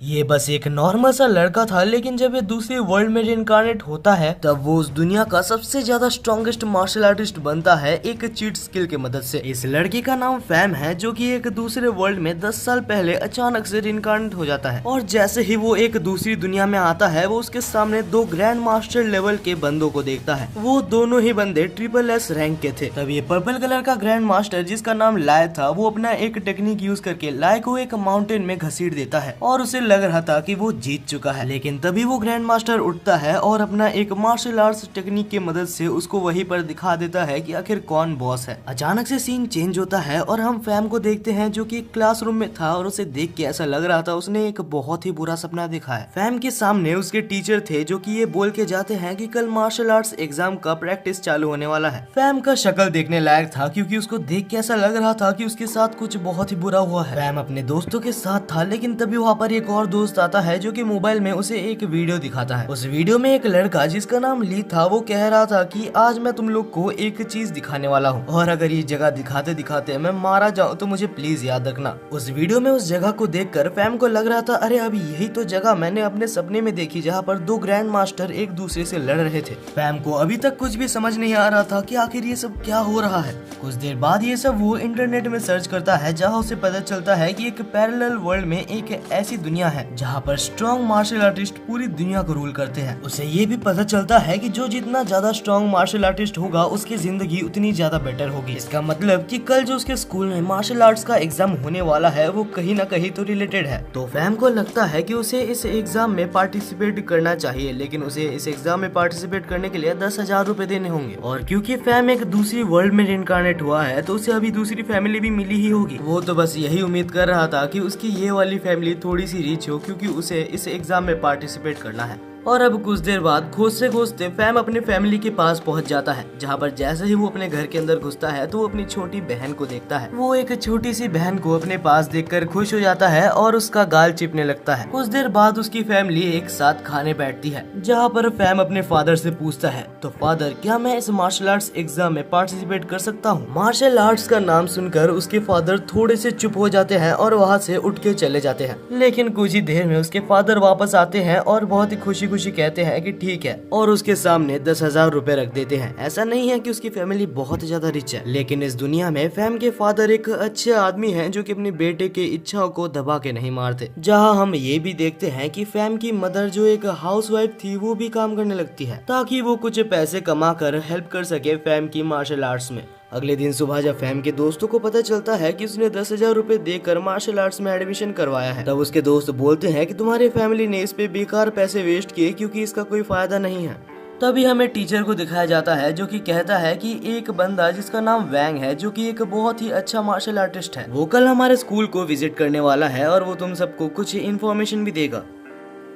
ये बस एक नॉर्मल सा लड़का था, लेकिन जब ये दूसरी वर्ल्ड में रिइंकार्नेट होता है तब वो उस दुनिया का सबसे ज्यादा स्ट्रॉन्गेस्ट मार्शल आर्टिस्ट बनता है एक चीट स्किल की मदद से। इस लड़के का नाम फैम है, जो कि एक दूसरे वर्ल्ड में 10 साल पहले अचानक से रिइंकार्नेट हो जाता है। और जैसे ही वो एक दूसरी दुनिया में आता है, वो उसके सामने दो ग्रैंड मास्टर लेवल के बंदों को देखता है। वो दोनों ही बंदे SSS रैंक के थे। तब ये पर्पल कलर का ग्रैंड मास्टर, जिसका नाम लाय था, वो अपना एक टेक्निक यूज करके लाय को एक माउंटेन में घसीट देता है और उसे लग रहा था कि वो जीत चुका है। लेकिन तभी वो ग्रैंड मास्टर उठता है और अपना एक मार्शल आर्ट्स टेक्निक की मदद से उसको वहीं पर दिखा देता है कि आखिर कौन बॉस है। अचानक से सीन चेंज होता है और हम फैम को देखते हैं, जो कि क्लासरूम में था और उसे देख के ऐसा लग रहा था उसने एक बहुत ही बुरा सपना देखा है। फैम के सामने उसके टीचर थे, जो कि ये बोल के जाते हैं कि कल मार्शल आर्ट्स एग्जाम का प्रैक्टिस चालू होने वाला है। फैम का शक्ल देखने लायक था, क्योंकि उसको देख के ऐसा लग रहा था कि उसके साथ कुछ बहुत ही बुरा हुआ है। फैम अपने दोस्तों के साथ था, लेकिन तभी वहाँ पर एक और दोस्त आता है, जो कि मोबाइल में उसे एक वीडियो दिखाता है। उस वीडियो में एक लड़का, जिसका नाम ली था, वो कह रहा था कि आज मैं तुम लोग को एक चीज दिखाने वाला हूँ, और अगर ये जगह दिखाते दिखाते मैं मारा जाऊँ तो मुझे प्लीज याद रखना। उस वीडियो में उस जगह को देखकर फैम को लग रहा था, अरे अभी यही तो जगह मैंने अपने सपने में देखी, जहाँ पर दो ग्रैंड मास्टर एक दूसरे से लड़ रहे थे। फैम को अभी तक कुछ भी समझ नहीं आ रहा था कि आखिर ये सब क्या हो रहा है। कुछ देर बाद ये सब वो इंटरनेट में सर्च करता है, जहाँ उसे पता चलता है कि एक पैरेलल वर्ल्ड में एक ऐसी दुनिया है जहाँ पर स्ट्रॉन्ग मार्शल आर्टिस्ट पूरी दुनिया को रूल करते हैं। उसे ये भी पता चलता है कि जो जितना ज्यादा स्ट्रॉन्ग मार्शल आर्टिस्ट होगा, उसकी जिंदगी उतनी ज्यादा बेटर होगी। इसका मतलब कि कल जो उसके स्कूल में मार्शल आर्ट्स का एग्जाम होने वाला है, वो कहीं ना कहीं तो रिलेटेड है। तो फैम को लगता है कि उसे इस एग्जाम में पार्टिसिपेट करना चाहिए, लेकिन उसे इस एग्जाम में पार्टिसिपेट करने के लिए 10,000 रुपए देने होंगे। और क्योंकि फैम एक दूसरी वर्ल्ड में रिइंकार्नेट हुआ है, तो उसे अभी दूसरी फैमिली भी मिली ही होगी। वो तो बस यही उम्मीद कर रहा था कि उसकी ये वाली फैमिली थोड़ी सी रिच हो, क्योंकि उसे इस एग्जाम में पार्टिसिपेट करना है। और अब कुछ देर बाद खोजते खोजते फैम अपने फैमिली के पास पहुंच जाता है, जहां पर जैसे ही वो अपने घर के अंदर घुसता है तो वो अपनी छोटी बहन को देखता है। वो एक छोटी सी बहन को अपने पास देखकर खुश हो जाता है और उसका गाल चिपने लगता है। कुछ देर बाद उसकी फैमिली एक साथ खाने बैठती है, जहाँ पर फैम अपने फादर से पूछता है, तो फादर, क्या मैं इस मार्शल आर्ट्स एग्जाम में पार्टिसिपेट कर सकता हूँ? मार्शल आर्ट्स का नाम सुनकर उसके फादर थोड़े से चुप हो जाते हैं और वहाँ से उठ के चले जाते हैं। लेकिन कुछ ही देर में उसके फादर वापस आते हैं और बहुत ही खुशी खुशी कहते हैं कि ठीक है, और उसके सामने 10,000 रुपए रख देते हैं। ऐसा नहीं है कि उसकी फैमिली बहुत ज्यादा रिच है, लेकिन इस दुनिया में फैम के फादर एक अच्छे आदमी हैं, जो कि अपने बेटे के इच्छाओं को दबा के नहीं मारते। जहां हम ये भी देखते हैं कि फैम की मदर, जो एक हाउसवाइफ थी, वो भी काम करने लगती है, ताकि वो कुछ पैसे कमा कर हेल्प कर सके फैम की मार्शल आर्ट्स में। अगले दिन सुबह जब फैम के दोस्तों को पता चलता है कि उसने 10,000 रुपए देकर मार्शल आर्ट्स में एडमिशन करवाया है, तब उसके दोस्त बोलते हैं कि तुम्हारी फैमिली ने इस पे बेकार पैसे वेस्ट किए, क्योंकि इसका कोई फायदा नहीं है। तभी हमें टीचर को दिखाया जाता है, जो कि कहता है कि एक बंदा जिसका नाम वैंग है, जो कि एक बहुत ही अच्छा मार्शल आर्टिस्ट है, वो कल हमारे स्कूल को विजिट करने वाला है और वो तुम सबको कुछ इन्फॉर्मेशन भी देगा।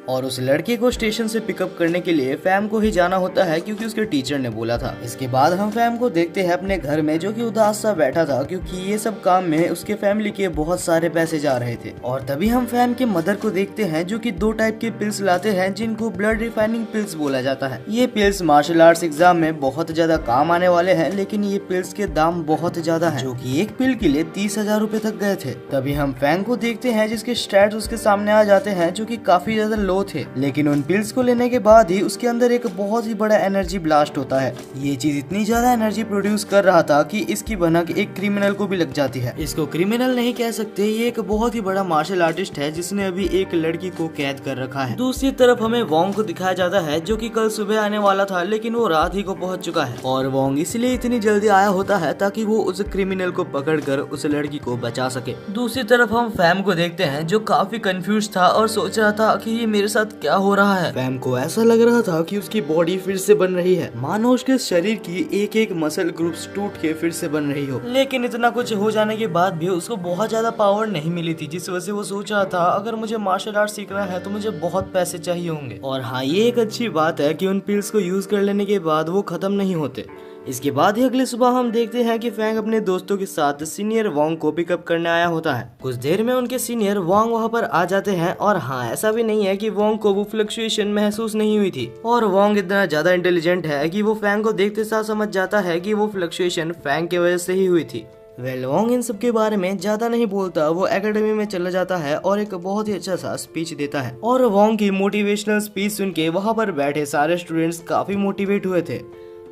और उस लड़के को स्टेशन से पिकअप करने के लिए फैम को ही जाना होता है, क्योंकि उसके टीचर ने बोला था। इसके बाद हम फैम को देखते हैं अपने घर में, जो कि उदास सा बैठा था, क्योंकि ये सब काम में उसके फैमिली के बहुत सारे पैसे जा रहे थे। और तभी हम फैम के मदर को देखते हैं, जो कि 2 टाइप के पिल्स लाते हैं, जिनको ब्लड रिफाइनिंग पिल्स बोला जाता है। ये पिल्स मार्शल आर्ट्स एग्जाम में बहुत ज्यादा काम आने वाले हैं, लेकिन ये पिल्स के दाम बहुत ज्यादा है, जो की एक पिल के लिए 30,000 रुपए तक गए थे। तभी हम फैम को देखते हैं, जिसके स्टैट्स उसके सामने आ जाते हैं, जो की काफी ज्यादा लो थे, लेकिन उन पिल्स को लेने के बाद ही उसके अंदर एक बहुत ही बड़ा एनर्जी ब्लास्ट होता है। ये चीज इतनी ज्यादा एनर्जी प्रोड्यूस कर रहा था कि इसकी भनक एक क्रिमिनल को भी लग जाती है। इसको क्रिमिनल नहीं कह सकते, ये एक बहुत ही बड़ा मार्शल आर्टिस्ट है, जिसने अभी एक लड़की को कैद कर रखा है। दूसरी तरफ हमें वोंग को दिखाया जाता है, जो कि कल सुबह आने वाला था, लेकिन वो रात ही को पहुंच चुका है। और वोंग इसलिए इतनी जल्दी आया होता है ताकि वो उस क्रिमिनल को पकड़कर उस लड़की को बचा सके। दूसरी तरफ हम फैम को देखते हैं, जो काफी कंफ्यूज था और सोच रहा था कि ये मेरे साथ क्या हो रहा है। फैम को ऐसा लग रहा था कि उसकी बॉडी फिर से बन रही है, मानो उसके शरीर की एक एक मसल ग्रुप्स टूट के फिर से बन रही हो। लेकिन इतना कुछ हो जाने के बाद भी उसको बहुत ज्यादा पावर नहीं मिली थी, जिस वजह से वो सोच रहा था अगर मुझे मार्शल आर्ट सीखना है तो मुझे बहुत पैसे चाहिए होंगे। और हाँ, ये एक अच्छी बात है कि उन पिल्स को यूज कर लेने के बाद वो खत्म नहीं होते। इसके बाद ही अगली सुबह हम देखते हैं कि फैंग अपने दोस्तों के साथ सीनियर वोंग को पिकअप करने आया होता है। कुछ देर में उनके सीनियर वोंग वहां पर आ जाते हैं, और हाँ, ऐसा भी नहीं है कि वोंग को वो फ्लक्चुएशन महसूस नहीं हुई थी। और वोंग इतना ज्यादा इंटेलिजेंट है कि वो फैंग को देखते साथ समझ जाता है कि वो फ्लक्चुएशन फैंग की वजह से ही हुई थी। वोंग इन सब के बारे में ज्यादा नहीं बोलता, वो एकेडमी में चला जाता है और एक बहुत ही अच्छा सा स्पीच देता है। और वोंग की मोटिवेशनल स्पीच सुन के वहाँ पर बैठे सारे स्टूडेंट्स काफी मोटिवेट हुए थे।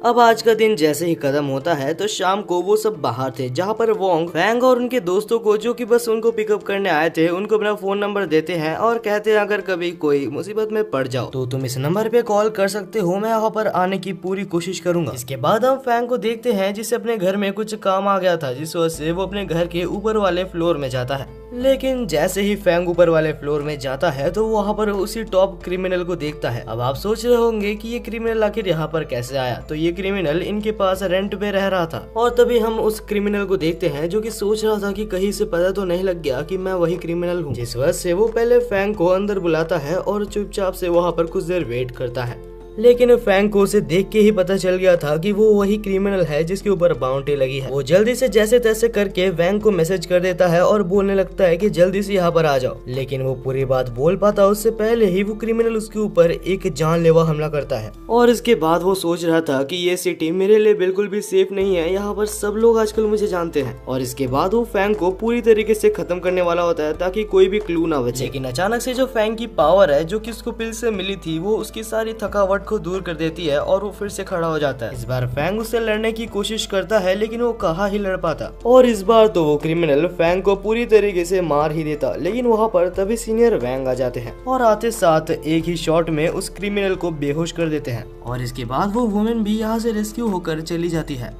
अब आज का दिन जैसे ही खत्म होता है तो शाम को वो सब बाहर थे, जहाँ पर वोंग फैंग और उनके दोस्तों को, जो कि बस उनको पिकअप करने आए थे, उनको अपना फोन नंबर देते हैं और कहते हैं अगर कभी कोई मुसीबत में पड़ जाओ तो तुम इस नंबर पे कॉल कर सकते हो, मैं यहाँ पर आने की पूरी कोशिश करूंगा। इसके बाद हम फैंग को देखते हैं जिसे अपने घर में कुछ काम आ गया था, जिस वजह से वो अपने घर के ऊपर वाले फ्लोर में जाता है। लेकिन जैसे ही फैंग ऊपर वाले फ्लोर में जाता है तो वहाँ पर उसी टॉप क्रिमिनल को देखता है। अब आप सोच रहे होंगे कि ये क्रिमिनल आखिर यहाँ पर कैसे आया, तो ये क्रिमिनल इनके पास रेंट पे रह रहा था। और तभी हम उस क्रिमिनल को देखते हैं जो कि सोच रहा था कि कहीं से पता तो नहीं लग गया कि मैं वही क्रिमिनल हूँ, जिस वजह से वो पहले फैंग को अंदर बुलाता है और चुपचाप से वहाँ पर कुछ देर वेट करता है। लेकिन फैंग को उसे देख के ही पता चल गया था कि वो वही क्रिमिनल है जिसके ऊपर बाउंड्री लगी है। वो जल्दी से जैसे तैसे करके वैंग को मैसेज कर देता है और बोलने लगता है कि जल्दी से यहाँ पर आ जाओ। लेकिन वो पूरी बात बोल पाता उससे पहले ही वो क्रिमिनल उसके ऊपर एक जानलेवा हमला करता है। और इसके बाद वो सोच रहा था कि ये सिटी मेरे लिए बिल्कुल भी सेफ नहीं है, यहाँ पर सब लोग आजकल मुझे जानते हैं। और इसके बाद वो फैंग को पूरी तरीके से खत्म करने वाला होता है ताकि कोई भी क्लू ना बचे। लेकिन अचानक से जो फैंग की पावर है जो कि उसको पिल से मिली थी, वो उसकी सारी थकावट को दूर कर देती है और वो फिर से खड़ा हो जाता है। इस बार फैंग उससे लड़ने की कोशिश करता है लेकिन वो कहाँ ही लड़ पाता, और इस बार तो वो क्रिमिनल फैंग को पूरी तरीके से मार ही देता। लेकिन वहाँ पर तभी सीनियर वैंग आ जाते हैं और आते साथ एक ही शॉट में उस क्रिमिनल को बेहोश कर देते हैं। और इसके बाद वो वुमेन भी यहाँ से रेस्क्यू होकर चली जाती है।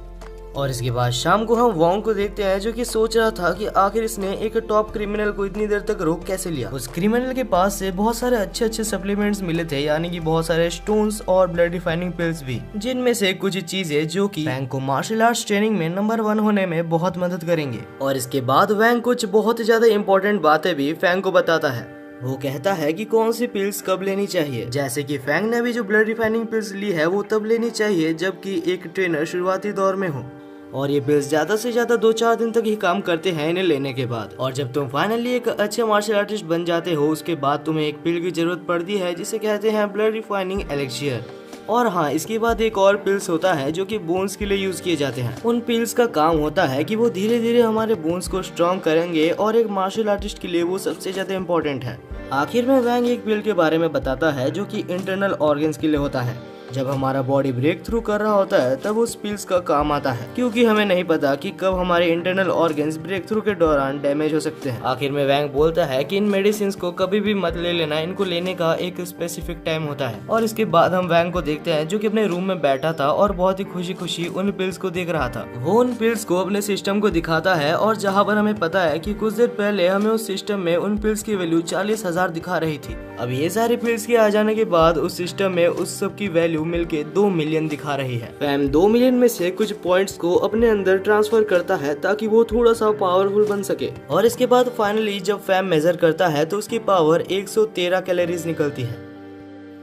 और इसके बाद शाम को हम वोंग को देखते हैं जो कि सोच रहा था कि आखिर इसने एक टॉप क्रिमिनल को इतनी देर तक रोक कैसे लिया। उस क्रिमिनल के पास से बहुत सारे अच्छे सप्लीमेंट्स मिले थे, यानी कि बहुत सारे स्टोन्स और ब्लड रिफाइनिंग पिल्स भी, जिनमें से कुछ चीजें जो कि वैंग को मार्शल आर्ट्स ट्रेनिंग में नंबर 1 होने में बहुत मदद करेंगे। और इसके बाद वैंग कुछ बहुत ज्यादा इंपॉर्टेंट बातें भी फैंग को बताता है। वो कहता है कि कौन सी पिल्स कब लेनी चाहिए, जैसे कि फैंग ने भी जो ब्लड रिफाइनिंग पिल्स ली है वो तब लेनी चाहिए जबकि एक ट्रेनर शुरुआती दौर में हो, और ये पिल्स ज्यादा से ज्यादा 2-4 दिन तक ही काम करते हैं इन्हें लेने के बाद। और जब तुम फाइनली एक अच्छे मार्शल आर्टिस्ट बन जाते हो उसके बाद तुम्हें एक पिल की जरूरत पड़ती है जिसे कहते हैं ब्लड रिफाइनिंग एलिक्सियर। और हाँ, इसके बाद एक और पिल्स होता है जो कि बोन्स के लिए यूज किए जाते हैं। उन पिल्स का काम होता है कि वो धीरे धीरे हमारे बोन्स को स्ट्रॉन्ग करेंगे और एक मार्शल आर्टिस्ट के लिए वो सबसे ज्यादा इम्पोर्टेंट है। आखिर में वैंग एक पिल के बारे में बताता है जो कि इंटरनल ऑर्गन्स के लिए होता है। जब हमारा बॉडी ब्रेक थ्रू कर रहा होता है तब उस पिल्स का काम आता है, क्योंकि हमें नहीं पता कि कब हमारे इंटरनल ऑर्गन्स ब्रेक थ्रू के दौरान डैमेज हो सकते हैं। आखिर में वैंग बोलता है कि इन मेडिसिन को कभी भी मत ले लेना, इनको लेने का एक स्पेसिफिक टाइम होता है। और इसके बाद हम वैंग को देखते हैं जो कि अपने रूम में बैठा था और बहुत ही खुशी खुशी उन पिल्स को देख रहा था। वो उन पिल्स को अपने सिस्टम को दिखाता है और जहाँ पर हमें पता है कि कुछ देर पहले हमें उस सिस्टम में उन पिल्स की वैल्यू 40,000 दिखा रही थी। अब ये सारे पिल्स के आ जाने के बाद उस सिस्टम में उस सब की वैल्यू मिलके 2 मिलियन दिखा रही है। फैम 2 मिलियन में से कुछ पॉइंट्स को अपने अंदर ट्रांसफर करता है ताकि वो थोड़ा सा पावरफुल बन सके। और इसके बाद फाइनली जब फैम मेजर करता है तो उसकी पावर 113 कैलोरीज निकलती है।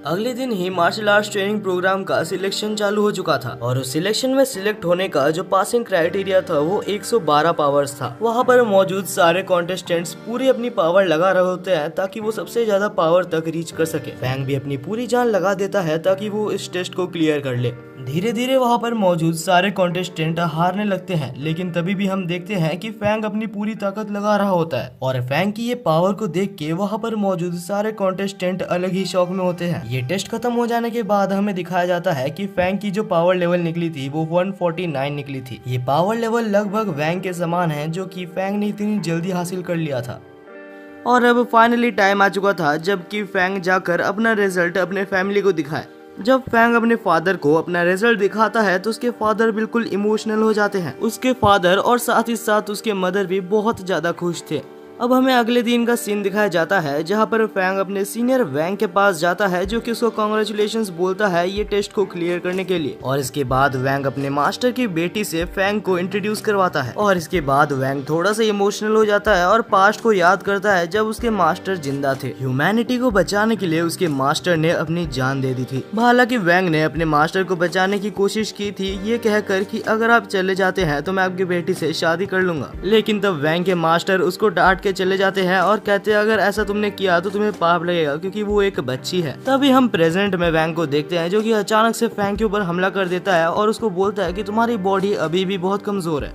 अगले दिन ही मार्शल आर्ट्स ट्रेनिंग प्रोग्राम का सिलेक्शन चालू हो चुका था और उस सिलेक्शन में सिलेक्ट होने का जो पासिंग क्राइटेरिया था वो 112 पावर्स था। वहाँ पर मौजूद सारे कॉन्टेस्टेंट्स पूरी अपनी पावर लगा रहे होते हैं ताकि वो सबसे ज्यादा पावर तक रीच कर सके। फैंग भी अपनी पूरी जान लगा देता है ताकि वो इस टेस्ट को क्लियर कर ले। धीरे धीरे वहाँ पर मौजूद सारे कॉन्टेस्टेंट हारने लगते हैं, लेकिन तभी भी हम देखते हैं कि फैंग अपनी पूरी ताकत लगा रहा होता है। और फैंग की ये पावर को देख के वहाँ पर मौजूद सारे कॉन्टेस्टेंट अलग ही शौक में होते हैं। ये टेस्ट खत्म हो जाने के बाद हमें दिखाया जाता है कि फैंग की जो पावर लेवल निकली थी वो 149 निकली थी। ये पावर लेवल लगभग वैंग के समान है जो कि फैंग ने इतनी जल्दी हासिल कर लिया था। और अब फाइनली टाइम आ चुका था जबकि फैंग जाकर अपना रिजल्ट अपने फैमिली को दिखाए। जब फैंग अपने फादर को अपना रिजल्ट दिखाता है तो उसके फादर बिल्कुल इमोशनल हो जाते हैं। उसके फादर और साथ ही साथ उसके मदर भी बहुत ज्यादा खुश थे। अब हमें अगले दिन का सीन दिखाया जाता है जहाँ पर फैंग अपने सीनियर वैंग के पास जाता है जो कि उसको कांग्रेचुलेशंस बोलता है ये टेस्ट को क्लियर करने के लिए। और इसके बाद वैंग अपने मास्टर की बेटी से फैंग को इंट्रोड्यूस करवाता है। और इसके बाद वैंग थोड़ा सा इमोशनल हो जाता है और पास्ट को याद करता है जब उसके मास्टर जिंदा थे। ह्यूमैनिटी को बचाने के लिए उसके मास्टर ने अपनी जान दे दी थी। हालांकि वैंग ने अपने मास्टर को बचाने की कोशिश की थी ये कहकर कि अगर आप चले जाते हैं तो मैं आपकी बेटी से शादी कर लूंगा। लेकिन तब वैंग के मास्टर उसको डांट चले जाते हैं और कहते हैं अगर ऐसा तुमने किया तो तुम्हें पाप लगेगा क्योंकि वो एक बच्ची है। तभी हम प्रेजेंट में वैंग को देखते हैं जो कि अचानक से फैंग के ऊपर हमला कर देता है और उसको बोलता है कि तुम्हारी बॉडी अभी भी बहुत कमजोर है।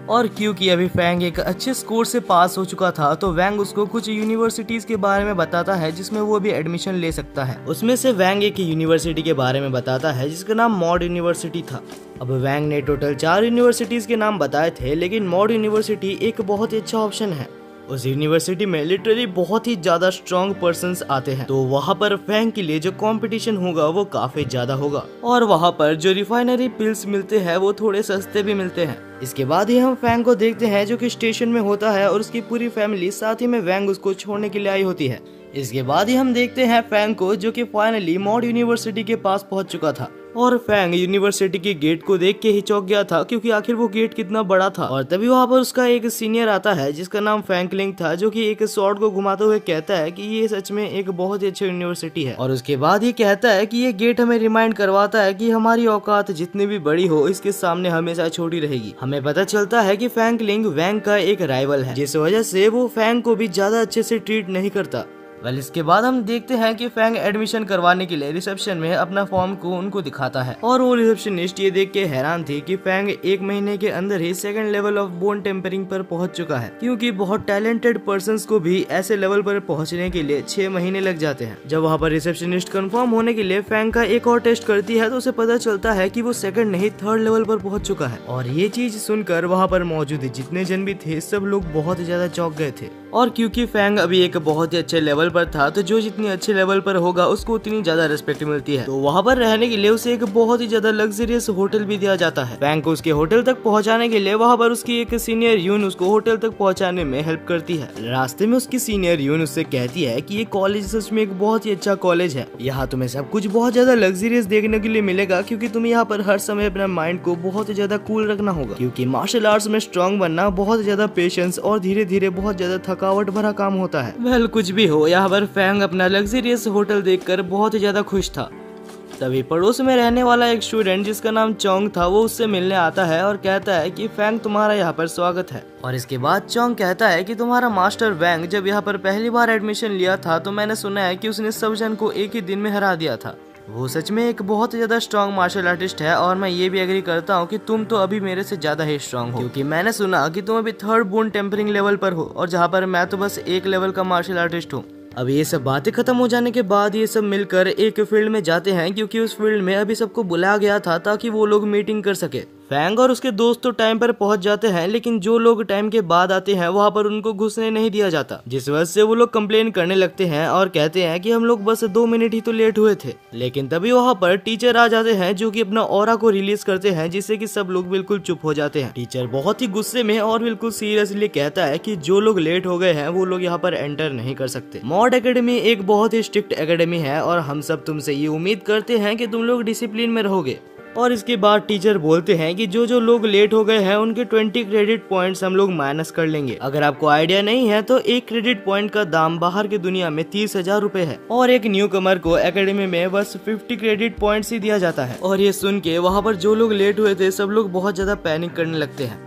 और क्योंकि अभी फैंग एक अच्छे स्कोर से पास हो चुका था तो वैंग उसको कुछ यूनिवर्सिटीज के बारे में बताता है जिसमें वो भी एडमिशन ले सकता है। उसमें से वैंग एक यूनिवर्सिटी के बारे में बताता है जिसका नाम मॉड यूनिवर्सिटी था। अब वैंग ने टोटल 4 यूनिवर्सिटीज के नाम बताए थे, लेकिन मॉड यूनिवर्सिटी एक बहुत ही अच्छा ऑप्शन है। उस यूनिवर्सिटी में लिटरली बहुत ही ज्यादा स्ट्रॉन्ग पर्सन्स आते हैं, तो वहाँ पर फैंग के लिए जो कंपटीशन होगा वो काफी ज्यादा होगा और वहाँ पर जो रिफाइनरी पिल्स मिलते हैं वो थोड़े सस्ते भी मिलते हैं। इसके बाद ही हम फैंग को देखते हैं जो कि स्टेशन में होता है और उसकी पूरी फैमिली साथ ही में वैंग उसको छोड़ने के लिए आई होती है। इसके बाद ही हम देखते हैं फैंग को जो कि फाइनली मॉड यूनिवर्सिटी के पास पहुंच चुका था और फैंग यूनिवर्सिटी के गेट को देख के ही चौंक गया था क्योंकि आखिर वो गेट कितना बड़ा था। और तभी वहाँ पर उसका एक सीनियर आता है जिसका नाम फैंकलिंग था, जो कि एक स्वॉर्ड को घुमाते हुए कहता है कि ये सच में एक बहुत ही अच्छी यूनिवर्सिटी है। और उसके बाद ही कहता है कि ये गेट हमें रिमाइंड करवाता है कि हमारी औकात जितनी भी बड़ी हो इसके सामने हमेशा छोटी रहेगी। हमें पता चलता है कि फैंकलिंग वैंग का एक राइवल है, जिस वजह से वो फैंग को भी ज्यादा अच्छे से ट्रीट नहीं करता। इसके बाद हम देखते हैं कि फैंग एडमिशन करवाने के लिए रिसेप्शन में अपना फॉर्म को उनको दिखाता है और वो रिसेप्शनिस्ट ये देख के हैरान थी कि फैंग 1 महीने के अंदर ही 2nd level of bone tempering पर पहुंच चुका है, क्योंकि बहुत टैलेंटेड पर्संस को भी ऐसे लेवल पर पहुंचने के लिए 6 महीने लग जाते हैं। जब वहाँ पर रिसेप्शनिस्ट कंफर्म होने के लिए फैंग का एक और टेस्ट करती है तो उसे पता चलता है कि वो 2nd नहीं 3rd लेवल पर पहुंच चुका है। और ये चीज सुनकर वहाँ पर मौजूद जितने जन भी थे सब लोग बहुत ज्यादा चौंक गए थे। और क्योंकि फैंग अभी एक बहुत ही अच्छे लेवल पर था तो जो जितनी अच्छे लेवल पर होगा उसको उतनी ज्यादा रिस्पेक्ट मिलती है, तो वहाँ पर रहने के लिए उसे एक बहुत ही ज्यादा लग्जरियस होटल भी दिया जाता है। फैंग को उसके होटल तक पहुँचाने के लिए वहाँ पर उसकी एक सीनियर यून उसको होटल तक पहुँचाने में हेल्प करती है। रास्ते में उसकी सीनियर यून उससे कहती है कि ये कॉलेज सच में एक बहुत ही अच्छा कॉलेज है, यहाँ तुम्हें सब कुछ बहुत ज्यादा लग्जरियस देखने के लिए मिलेगा, क्योंकि तुम्हें यहाँ पर हर समय अपना माइंड को बहुत ही ज्यादा कूल रखना होगा, क्योंकि मार्शल आर्ट्स में स्ट्रॉन्ग बनना बहुत ज्यादा पेशेंस और धीरे धीरे बहुत ज्यादा थकावट भरा काम होता है। वेल कुछ भी हो, यहाँ पर फैंग अपना लग्जरियस होटल देखकर बहुत ही ज्यादा खुश था। तभी पड़ोस में रहने वाला एक स्टूडेंट जिसका नाम चोंग था वो उससे मिलने आता है और कहता है कि फैंग तुम्हारा यहाँ पर स्वागत है। और इसके बाद चोंग कहता है कि तुम्हारा मास्टर वैंग जब यहाँ पर पहली बार एडमिशन लिया था तो मैंने सुना है कि उसने सब जन को एक ही दिन में हरा दिया था। वो सच में एक बहुत ज्यादा स्ट्रॉन्ग मार्शल आर्टिस्ट है और मैं ये भी एग्री करता हूँ कि तुम तो अभी मेरे से ज्यादा ही स्ट्रॉन्ग हो, क्योंकि मैंने सुना कि तुम अभी 3rd बोन टेम्परिंग लेवल पर हो और जहाँ पर मैं तो बस 1 लेवल का मार्शल आर्टिस्ट हूँ। अब ये सब बातें खत्म हो जाने के बाद ये सब मिलकर एक फील्ड में जाते हैं, क्योंकि उस फील्ड में अभी सबको बुलाया गया था ताकि वो लोग मीटिंग कर सके। फैंग और उसके दोस्त तो टाइम पर पहुंच जाते हैं, लेकिन जो लोग टाइम के बाद आते हैं वहाँ पर उनको घुसने नहीं दिया जाता, जिस वजह से वो लोग कंप्लेन करने लगते हैं और कहते हैं कि हम लोग बस 2 मिनट ही तो लेट हुए थे। लेकिन तभी वहाँ पर टीचर आ जाते हैं जो कि अपना ऑरा को रिलीज करते हैं, जिससे कि सब लोग बिल्कुल चुप हो जाते हैं। टीचर बहुत ही गुस्से में और बिल्कुल सीरियसली कहता है कि जो लोग लेट हो गए हैं वो लोग यहाँ पर एंटर नहीं कर सकते। मॉड एकेडमी एक बहुत ही स्ट्रिक्ट एकेडमी है और हम सब तुमसे ये उम्मीद करते हैं कि तुम लोग डिसिप्लिन में रहोगे। और इसके बाद टीचर बोलते हैं कि जो जो लोग लेट हो गए हैं उनके 20 क्रेडिट पॉइंट्स हम लोग माइनस कर लेंगे। अगर आपको आइडिया नहीं है तो 1 क्रेडिट पॉइंट का दाम बाहर की दुनिया में 30,000 रुपए है और एक न्यू कमर को एकेडमी में बस 50 क्रेडिट पॉइंट्स ही दिया जाता है। और ये सुन के वहाँ पर जो लोग लेट हुए थे सब लोग बहुत ज्यादा पैनिक करने लगते हैं।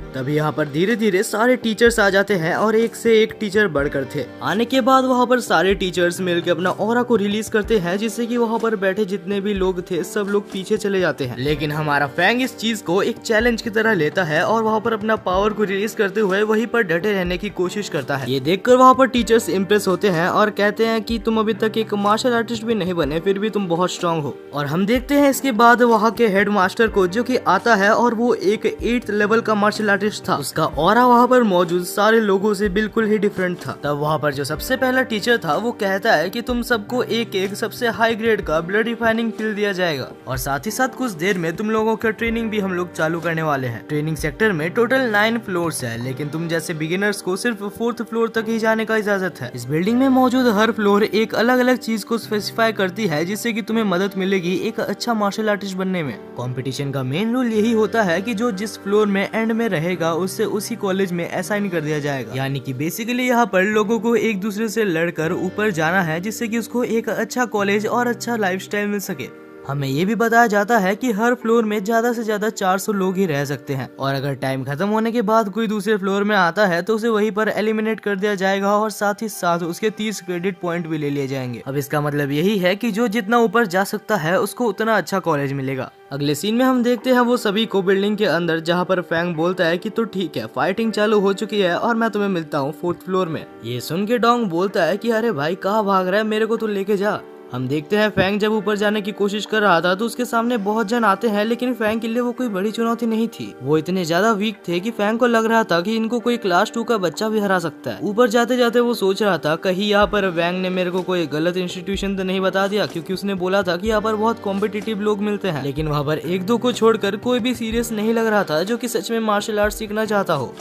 तभी यहाँ पर धीरे धीरे सारे टीचर्स आ जाते हैं और एक से एक टीचर बढ़कर थे। आने के बाद वहाँ पर सारे टीचर्स मिलकर अपना ऑरा को रिलीज करते हैं, जिससे कि वहाँ पर बैठे जितने भी लोग थे सब लोग पीछे चले जाते हैं। लेकिन हमारा फैंग इस चीज को एक चैलेंज की तरह लेता है और वहाँ पर अपना पावर को रिलीज करते हुए वहीं पर डटे रहने की कोशिश करता है। ये देखकर वहाँ पर टीचर्स इम्प्रेस होते हैं और कहते हैं कि तुम अभी तक एक मार्शल आर्टिस्ट भी नहीं बने, फिर भी तुम बहुत स्ट्रॉन्ग हो। और हम देखते हैं इसके बाद वहाँ के हेड मास्टर को, जो कि आता है और वो एक 8th लेवल का मार्शल आर्टिस्ट था। उसका ऑरा वहाँ पर मौजूद सारे लोगों से बिल्कुल ही डिफरेंट था। तब वहाँ पर जो सबसे पहला टीचर था वो कहता है कि तुम सबको एक सबसे हाई ग्रेड का ब्लड रिफाइनिंग पिल दिया जाएगा और साथ ही साथ कुछ देर में तुम लोगों का ट्रेनिंग भी हम लोग चालू करने वाले हैं। ट्रेनिंग सेक्टर में टोटल 9 फ्लोर्स है, लेकिन तुम जैसे बिगिनर्स को सिर्फ 4th फ्लोर तक ही जाने का इजाजत है। इस बिल्डिंग में मौजूद हर फ्लोर एक अलग अलग चीज को स्पेसिफाई करती है, जिससे कि तुम्हें मदद मिलेगी एक अच्छा मार्शल आर्टिस्ट बनने में। कंपटीशन का मेन रूल यही होता है कि जो जिस फ्लोर में एंड में रहेगा उससे उसी कॉलेज में असाइन कर दिया जाएगा। यानी कि बेसिकली यहाँ पर लोगों को एक दूसरे से लड़कर ऊपर जाना है, जिससे कि उसको एक अच्छा कॉलेज और अच्छा लाइफस्टाइल मिल सके। हमें ये भी बताया जाता है कि हर फ्लोर में ज्यादा से ज्यादा 400 लोग ही रह सकते हैं और अगर टाइम खत्म होने के बाद कोई दूसरे फ्लोर में आता है तो उसे वहीं पर एलिमिनेट कर दिया जाएगा और साथ ही साथ उसके 30 क्रेडिट पॉइंट भी ले लिए जाएंगे। अब इसका मतलब यही है कि जो जितना ऊपर जा सकता है उसको उतना अच्छा कॉलेज मिलेगा। अगले सीन में हम देखते हैं वो सभी को बिल्डिंग के अंदर, जहाँ पर फैंग बोलता है कि तो ठीक है, फाइटिंग चालू हो चुकी है और मैं तुम्हें मिलता हूँ 4th फ्लोर में। ये सुन के डोंग बोलता है कि अरे भाई कहाँ भाग रहा है, मेरे को तो लेके जा। हम देखते हैं फैंग जब ऊपर जाने की कोशिश कर रहा था तो उसके सामने बहुत जन आते हैं, लेकिन फैंग के लिए वो कोई बड़ी चुनौती नहीं थी। वो इतने ज्यादा वीक थे कि फैंग को लग रहा था कि इनको कोई क्लास 2 का बच्चा भी हरा सकता है। ऊपर जाते जाते वो सोच रहा था कहीं यहाँ पर फैंग ने मेरे को कोई गलत इंस्टीट्यूशन तो नहीं बता दिया, क्योंकि उसने बोला था कि यहाँ पर बहुत कॉम्पिटिटिव लोग मिलते हैं, लेकिन वहाँ पर 1-2 को छोड़कर कोई भी सीरियस नहीं लग रहा था जो कि सच में मार्शल आर्ट सीखना चाहता हो।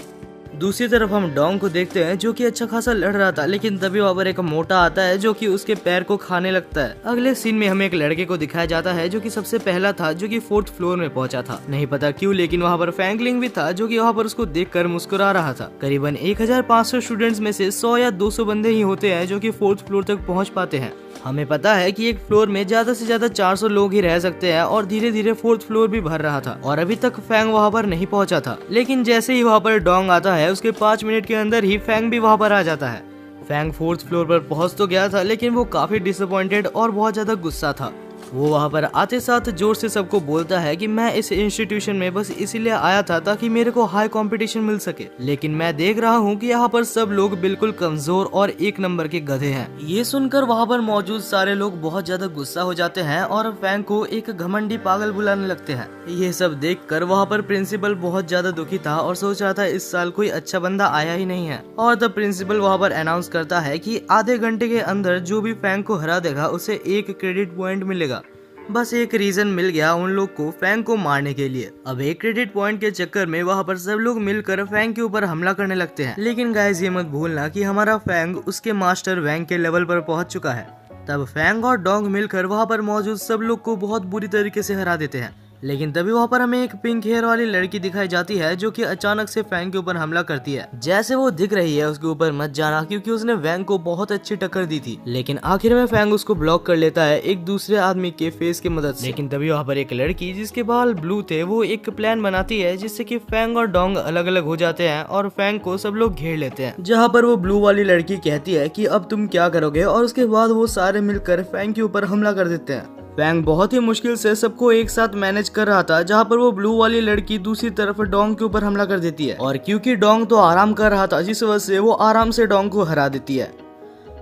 दूसरी तरफ हम डोंग को देखते हैं जो कि अच्छा खासा लड़ रहा था, लेकिन तभी वहाँ पर एक मोटा आता है जो कि उसके पैर को खाने लगता है। अगले सीन में हमें एक लड़के को दिखाया जाता है जो कि सबसे पहला था, जो कि 4th फ्लोर में पहुंचा था। नहीं पता क्यों, लेकिन वहाँ पर फैंगलिंग भी था जो कि वहाँ पर उसको देखकर मुस्कुरा रहा था। करीबन 1500 स्टूडेंट्स में से 100 या 200 बंदे ही होते हैं जो कि 4th फ्लोर तक पहुँच पाते हैं। हमें पता है कि एक फ्लोर में ज्यादा से ज्यादा 400 लोग ही रह सकते हैं और धीरे धीरे 4th फ्लोर भी भर रहा था और अभी तक फैंग वहाँ पर नहीं पहुँचा था। लेकिन जैसे ही वहाँ पर डोंग आता है उसके 5 मिनट के अंदर ही फैंग भी वहाँ पर आ जाता है। फैंग 4th फ्लोर पर पहुँच तो गया था, लेकिन वो काफी डिसअपॉइंटेड और बहुत ज्यादा गुस्सा था। वो वहाँ पर आते साथ जोर से सबको बोलता है कि मैं इस इंस्टीट्यूशन में बस इसीलिए आया था ताकि मेरे को हाई कंपटीशन मिल सके, लेकिन मैं देख रहा हूँ कि यहाँ पर सब लोग बिल्कुल कमजोर और 1 नंबर के गधे हैं। ये सुनकर वहाँ पर मौजूद सारे लोग बहुत ज्यादा गुस्सा हो जाते हैं और फैंग को एक घमंडी पागल बुलाने लगते हैं। ये सब देखकर वहाँ पर प्रिंसिपल बहुत ज्यादा दुखी था और सोच रहा था इस साल कोई अच्छा बंदा आया ही नहीं है। और तब प्रिंसिपल वहाँ पर अनाउंस करता है कि आधे घंटे के अंदर जो भी फैंग को हरा देगा उसे 1 क्रेडिट पॉइंट मिलेगा। बस एक रीजन मिल गया उन लोग को फैंग को मारने के लिए। अब 1 क्रेडिट पॉइंट के चक्कर में वहाँ पर सब लोग मिलकर फैंग के ऊपर हमला करने लगते हैं। लेकिन गाइस ये मत भूलना कि हमारा फैंग उसके मास्टर वैंग के लेवल पर पहुँच चुका है। तब फैंग और डोंग मिलकर वहाँ पर मौजूद सब लोग को बहुत बुरी तरीके से हरा देते हैं। लेकिन तभी वहाँ पर हमें एक पिंक हेयर वाली लड़की दिखाई जाती है जो कि अचानक से फैंग के ऊपर हमला करती है। जैसे वो दिख रही है उसके ऊपर मत जाना, क्योंकि उसने वैंग को बहुत अच्छी टक्कर दी थी। लेकिन आखिर में फैंग उसको ब्लॉक कर लेता है एक दूसरे आदमी के फेस की मदद से। लेकिन तभी वहाँ पर एक लड़की जिसके बाल ब्लू थे वो एक प्लान बनाती है जिससे कि फैंग और डोंग अलग अलग हो जाते हैं और फैंग को सब लोग घेर लेते हैं। जहाँ पर वो ब्लू वाली लड़की कहती है कि अब तुम क्या करोगे, और उसके बाद वो सारे मिलकर फैंग के ऊपर हमला कर देते हैं। फैंग बहुत ही मुश्किल से सबको एक साथ मैनेज कर रहा था, जहाँ पर वो ब्लू वाली लड़की दूसरी तरफ डोंग के ऊपर हमला कर देती है और क्योंकि डोंग तो आराम कर रहा था जिस वजह से वो आराम से डोंग को हरा देती है।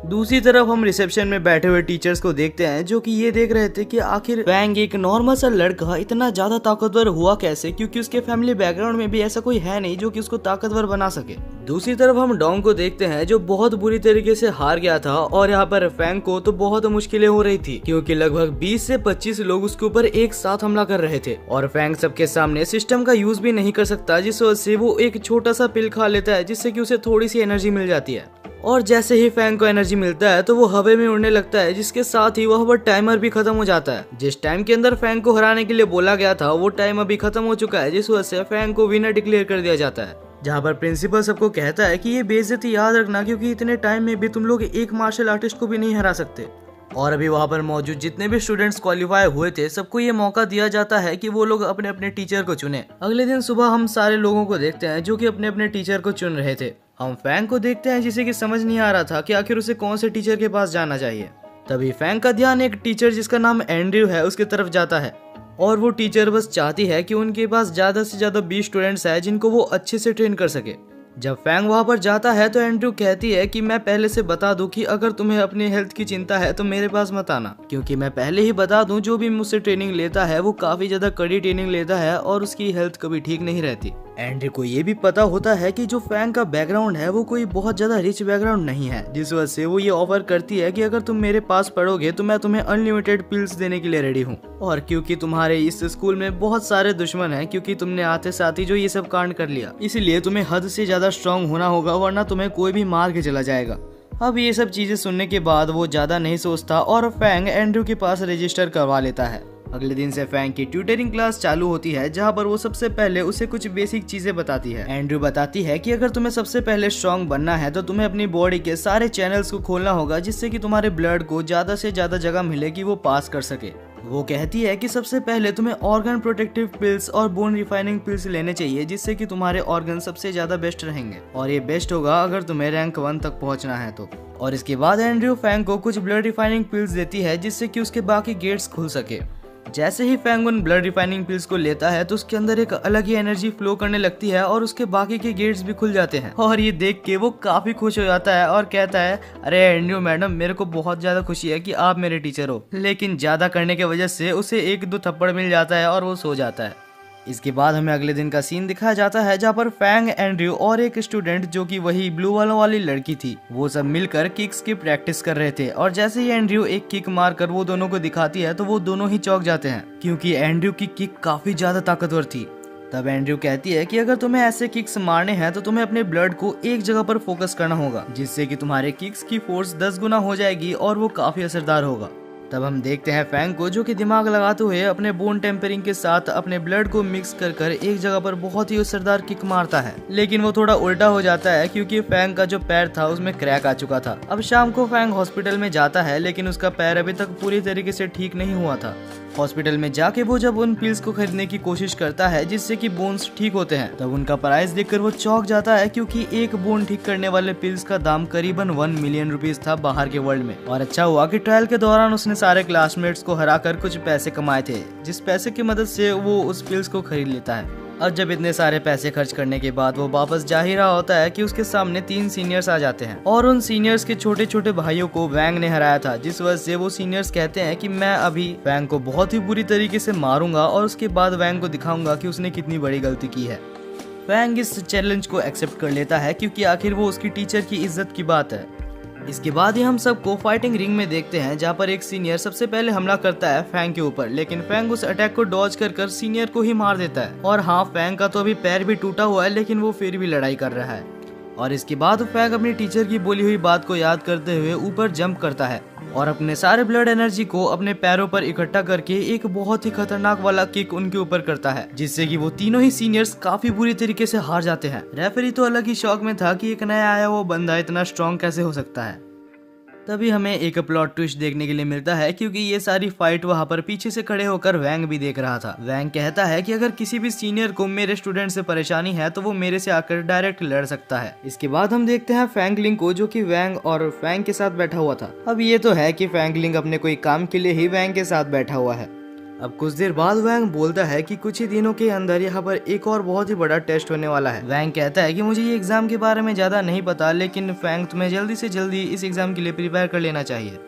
दूसरी तरफ हम रिसेप्शन में बैठे हुए टीचर्स को देखते हैं जो कि ये देख रहे थे कि आखिर फैंग एक नॉर्मल सा लड़का इतना ज्यादा ताकतवर हुआ कैसे, क्योंकि उसके फैमिली बैकग्राउंड में भी ऐसा कोई है नहीं जो कि उसको ताकतवर बना सके। दूसरी तरफ हम डोंग को देखते हैं जो बहुत बुरी तरीके से हार गया था और यहाँ पर फैंग को तो बहुत मुश्किलें हो रही थी क्योंकि लगभग 20 से 25 लोग उसके ऊपर एक साथ हमला कर रहे थे और फैंग सबके सामने सिस्टम का यूज भी नहीं कर सकता, जिस वजह से वो एक छोटा सा पिल खा लेता है जिससे कि उसे थोड़ी सी एनर्जी मिल जाती है। और जैसे ही फैंग को एनर्जी मिलता है तो वो हवा में उड़ने लगता है, जिसके साथ ही वह टाइमर भी खत्म हो जाता है। जिस टाइम के अंदर फैंग को हराने के लिए बोला गया था वो टाइम अभी खत्म हो चुका है, जिस वजह से फैंग को विनर डिक्लेयर कर दिया जाता है। जहाँ पर प्रिंसिपल सबको कहता है कि ये बेइज्जती याद रखना, क्योंकि इतने टाइम में भी तुम लोग एक मार्शल आर्टिस्ट को भी नहीं हरा सकते। और अभी वहाँ पर मौजूद जितने भी स्टूडेंट्स क्वालिफाई हुए थे सबको ये मौका दिया जाता है कि वो लोग अपने अपने टीचर को चुने। अगले दिन सुबह हम सारे लोगों को देखते हैं जो कि अपने अपने टीचर को चुन रहे थे। हम फैंग को देखते हैं जिसे कि समझ नहीं आ रहा था कि आखिर उसे कौन से टीचर के पास जाना चाहिए। तभी फैंग का ध्यान एक टीचर जिसका नाम एंड्रयू है उसकी तरफ जाता है और वो टीचर बस चाहती है कि उनके पास ज्यादा से ज्यादा 20 स्टूडेंट्स हैं जिनको वो अच्छे से ट्रेन कर सके। जब फैंग वहाँ पर जाता है तो एंड्रयू कहती है कि मैं पहले से बता दूं कि अगर तुम्हें अपनी हेल्थ की चिंता है तो मेरे पास मत आना, क्योंकि मैं पहले ही बता दूं जो भी मुझसे ट्रेनिंग लेता है वो काफी ज्यादा कड़ी ट्रेनिंग लेता है और उसकी हेल्थ कभी ठीक नहीं रहती। एंड्रयू को ये भी पता होता है कि जो फैंग का बैकग्राउंड है वो कोई बहुत ज्यादा रिच बैकग्राउंड नहीं है, जिस वजह से वो ये ऑफर करती है कि अगर तुम मेरे पास पढ़ोगे तो मैं तुम्हें अनलिमिटेड पिल्स देने के लिए रेडी हूँ। और क्योंकि तुम्हारे इस स्कूल में बहुत सारे दुश्मन हैं, क्योंकि तुमने आते साथ ही जो ये सब कांड कर लिया, इसीलिए तुम्हें हद से ज्यादा स्ट्रांग होना होगा, वरना तुम्हें कोई भी मार के चला जाएगा। अब ये सब चीजें सुनने के बाद वो ज्यादा नहीं सोचता और फैंग एंड्रयू के पास रजिस्टर करवा लेता है। अगले दिन से फैंग की ट्यूटरिंग क्लास चालू होती है, जहाँ पर वो सबसे पहले उसे कुछ बेसिक चीजें बताती है। एंड्रयू बताती है कि अगर तुम्हें सबसे पहले स्ट्रांग बनना है तो तुम्हें अपनी बॉडी के सारे चैनल्स को खोलना होगा, जिससे कि तुम्हारे ब्लड को ज्यादा से ज्यादा जगह मिले कि वो पास कर सके। वो कहती है कि सबसे पहले तुम्हें ऑर्गन प्रोटेक्टिव पिल्स और बोन रिफाइनिंग पिल्स लेने चाहिए, जिससे कि तुम्हारे ऑर्गन सबसे ज्यादा बेस्ट रहेंगे, और ये बेस्ट होगा अगर तुम्हें रैंक 1 तक पहुंचना है तो। और इसके बाद एंड्रयू फैंग को कुछ ब्लड रिफाइनिंग पिल्स देती है, जिससे कि उसके बाकी गेट्स खुल सके। जैसे ही फैंग उन ब्लड रिफाइनिंग पिल्स को लेता है तो उसके अंदर एक अलग ही एनर्जी फ्लो करने लगती है और उसके बाकी के गेट्स भी खुल जाते हैं। और ये देख के वो काफी खुश हो जाता है और कहता है, अरे एंड्रयू मैडम, मेरे को बहुत ज्यादा खुशी है कि आप मेरे टीचर हो। लेकिन ज्यादा करने की वजह से उसे 1-2 थप्पड़ मिल जाता है और वो सो जाता है। इसके बाद हमें अगले दिन का सीन दिखाया जाता है, जहाँ पर फैंग, एंड्रयू और एक स्टूडेंट जो कि वही ब्लू वालों वाली लड़की थी, वो सब मिलकर किक्स की प्रैक्टिस कर रहे थे। और जैसे ही एंड्रयू एक किक मारकर वो दोनों को दिखाती है तो वो दोनों ही चौंक जाते हैं, क्योंकि एंड्रयू की किक काफी ज्यादा ताकतवर थी। तब एंड्रयू कहती है कि अगर तुम्हें ऐसे किक्स मारने हैं तो तुम्हें अपने ब्लड को एक जगह पर फोकस करना होगा, जिससे कि तुम्हारे किक्स की फोर्स 10 गुना हो जाएगी और वो काफी असरदार होगा। तब हम देखते हैं फैंग को, जो कि दिमाग लगाते हुए अपने बोन टेम्परिंग के साथ अपने ब्लड को मिक्स कर कर एक जगह पर बहुत ही असरदार किक मारता है। लेकिन वो थोड़ा उल्टा हो जाता है, क्योंकि फैंग का जो पैर था उसमें क्रैक आ चुका था। अब शाम को फैंग हॉस्पिटल में जाता है, लेकिन उसका पैर अभी तक पूरी तरीके से ठीक नहीं हुआ था। हॉस्पिटल में जाके वो जब उन पिल्स को खरीदने की कोशिश करता है जिससे कि बोन्स ठीक होते हैं, तब उनका प्राइस देखकर वो चौंक जाता है, क्योंकि एक बोन ठीक करने वाले पिल्स का दाम करीबन 1 मिलियन रुपीस था बाहर के वर्ल्ड में। और अच्छा हुआ कि ट्रायल के दौरान उसने सारे क्लासमेट्स को हराकर कुछ पैसे कमाए थे, जिस पैसे की मदद से वो उस पिल्स को खरीद लेता है। और जब इतने सारे पैसे खर्च करने के बाद वो वापस जा ही रहा होता है कि उसके सामने 3 सीनियर्स आ जाते हैं, और उन सीनियर्स के छोटे छोटे भाइयों को वैंग ने हराया था, जिस वजह से वो सीनियर्स कहते हैं कि मैं अभी वैंग को बहुत ही बुरी तरीके से मारूंगा और उसके बाद वैंग को दिखाऊंगा कि उसने कितनी बड़ी गलती की है। वैंग इस चैलेंज को एक्सेप्ट कर लेता है, क्योंकि आखिर वो उसकी टीचर की इज्जत की बात है। इसके बाद ही हम सबको फाइटिंग रिंग में देखते हैं, जहाँ पर एक सीनियर सबसे पहले हमला करता है फैंग के ऊपर, लेकिन फैंग उस अटैक को डॉज कर सीनियर को ही मार देता है। और हाँ, फैंग का तो अभी पैर भी टूटा हुआ है, लेकिन वो फिर भी लड़ाई कर रहा है। और इसके बाद फैंग अपनी टीचर की बोली हुई बात को याद करते हुए ऊपर जंप करता है और अपने सारे ब्लड एनर्जी को अपने पैरों पर इकट्ठा करके एक बहुत ही खतरनाक वाला किक उनके ऊपर करता है, जिससे कि वो तीनों ही सीनियर्स काफी बुरी तरीके से हार जाते हैं। रेफरी तो अलग ही शौक में था कि एक नया आया वो बंदा इतना स्ट्रॉन्ग कैसे हो सकता है। तभी हमें एक प्लॉट ट्विस्ट देखने के लिए मिलता है, क्योंकि ये सारी फाइट वहाँ पर पीछे से खड़े होकर वैंग भी देख रहा था। वैंग कहता है कि अगर किसी भी सीनियर को मेरे स्टूडेंट से परेशानी है तो वो मेरे से आकर डायरेक्ट लड़ सकता है। इसके बाद हम देखते हैं फैंगलिंग को, जो कि वैंग और फैंग के साथ बैठा हुआ था। अब ये तो है कि फैंगलिंग अपने कोई काम के लिए ही वैंग के साथ बैठा हुआ है। अब कुछ देर बाद वैंग बोलता है कि कुछ ही दिनों के अंदर यहाँ पर एक और बहुत ही बड़ा टेस्ट होने वाला है। वैंग कहता है कि मुझे ये एग्जाम के बारे में ज्यादा नहीं पता, लेकिन फैंग तुम्हें जल्दी से जल्दी इस एग्जाम के लिए प्रिपेयर कर लेना चाहिए।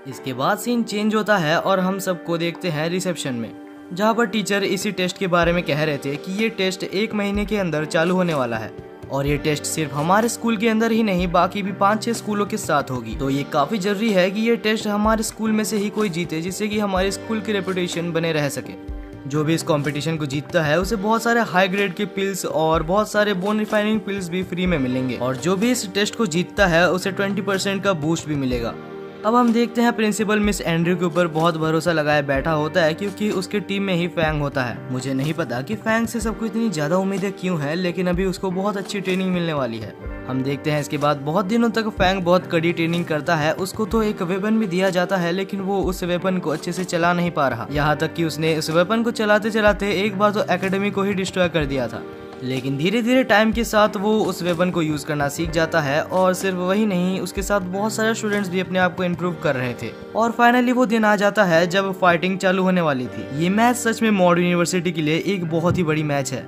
इसके बाद सीन चेंज होता है और हम सबको देखते हैं रिसेप्शन में, जहाँ पर टीचर इसी टेस्ट के बारे में कह रहे थे कि ये टेस्ट 1 महीने के अंदर चालू होने वाला है, और ये टेस्ट सिर्फ हमारे स्कूल के अंदर ही नहीं बाकी भी 5-6 स्कूलों के साथ होगी। तो ये काफी जरूरी है कि ये टेस्ट हमारे स्कूल में से ही कोई जीते, जिससे कि हमारे स्कूल की रेपुटेशन बने रह सके। जो भी इस कंपटीशन को जीतता है उसे बहुत सारे हाई ग्रेड के पिल्स और बहुत सारे बोन रिफाइनिंग पिल्स भी फ्री में मिलेंगे, और जो भी इस टेस्ट को जीतता है उसे 20% का बूस्ट भी मिलेगा। अब हम देखते हैं प्रिंसिपल मिस एंड्रयू के ऊपर बहुत भरोसा लगाए बैठा होता है, क्योंकि उसके टीम में ही फैंग होता है। मुझे नहीं पता कि फैंग से सबको इतनी ज्यादा उम्मीदें क्यों है, लेकिन अभी उसको बहुत अच्छी ट्रेनिंग मिलने वाली है। हम देखते हैं इसके बाद बहुत दिनों तक फैंग बहुत कड़ी ट्रेनिंग करता है। उसको तो एक वेपन भी दिया जाता है, लेकिन वो उस वेपन को अच्छे से चला नहीं पा रहा। यहाँ तक कि उसने उस वेपन को चलाते चलाते एक बार तो एकेडमी को ही डिस्ट्रॉय कर दिया था। लेकिन धीरे धीरे टाइम के साथ वो उस वेपन को यूज करना सीख जाता है, और सिर्फ वही नहीं, उसके साथ बहुत सारे स्टूडेंट्स भी अपने आप को इम्प्रूव कर रहे थे। और फाइनली वो दिन आ जाता है जब फाइटिंग चालू होने वाली थी। ये मैच सच में मॉडर्न यूनिवर्सिटी के लिए एक बहुत ही बड़ी मैच है।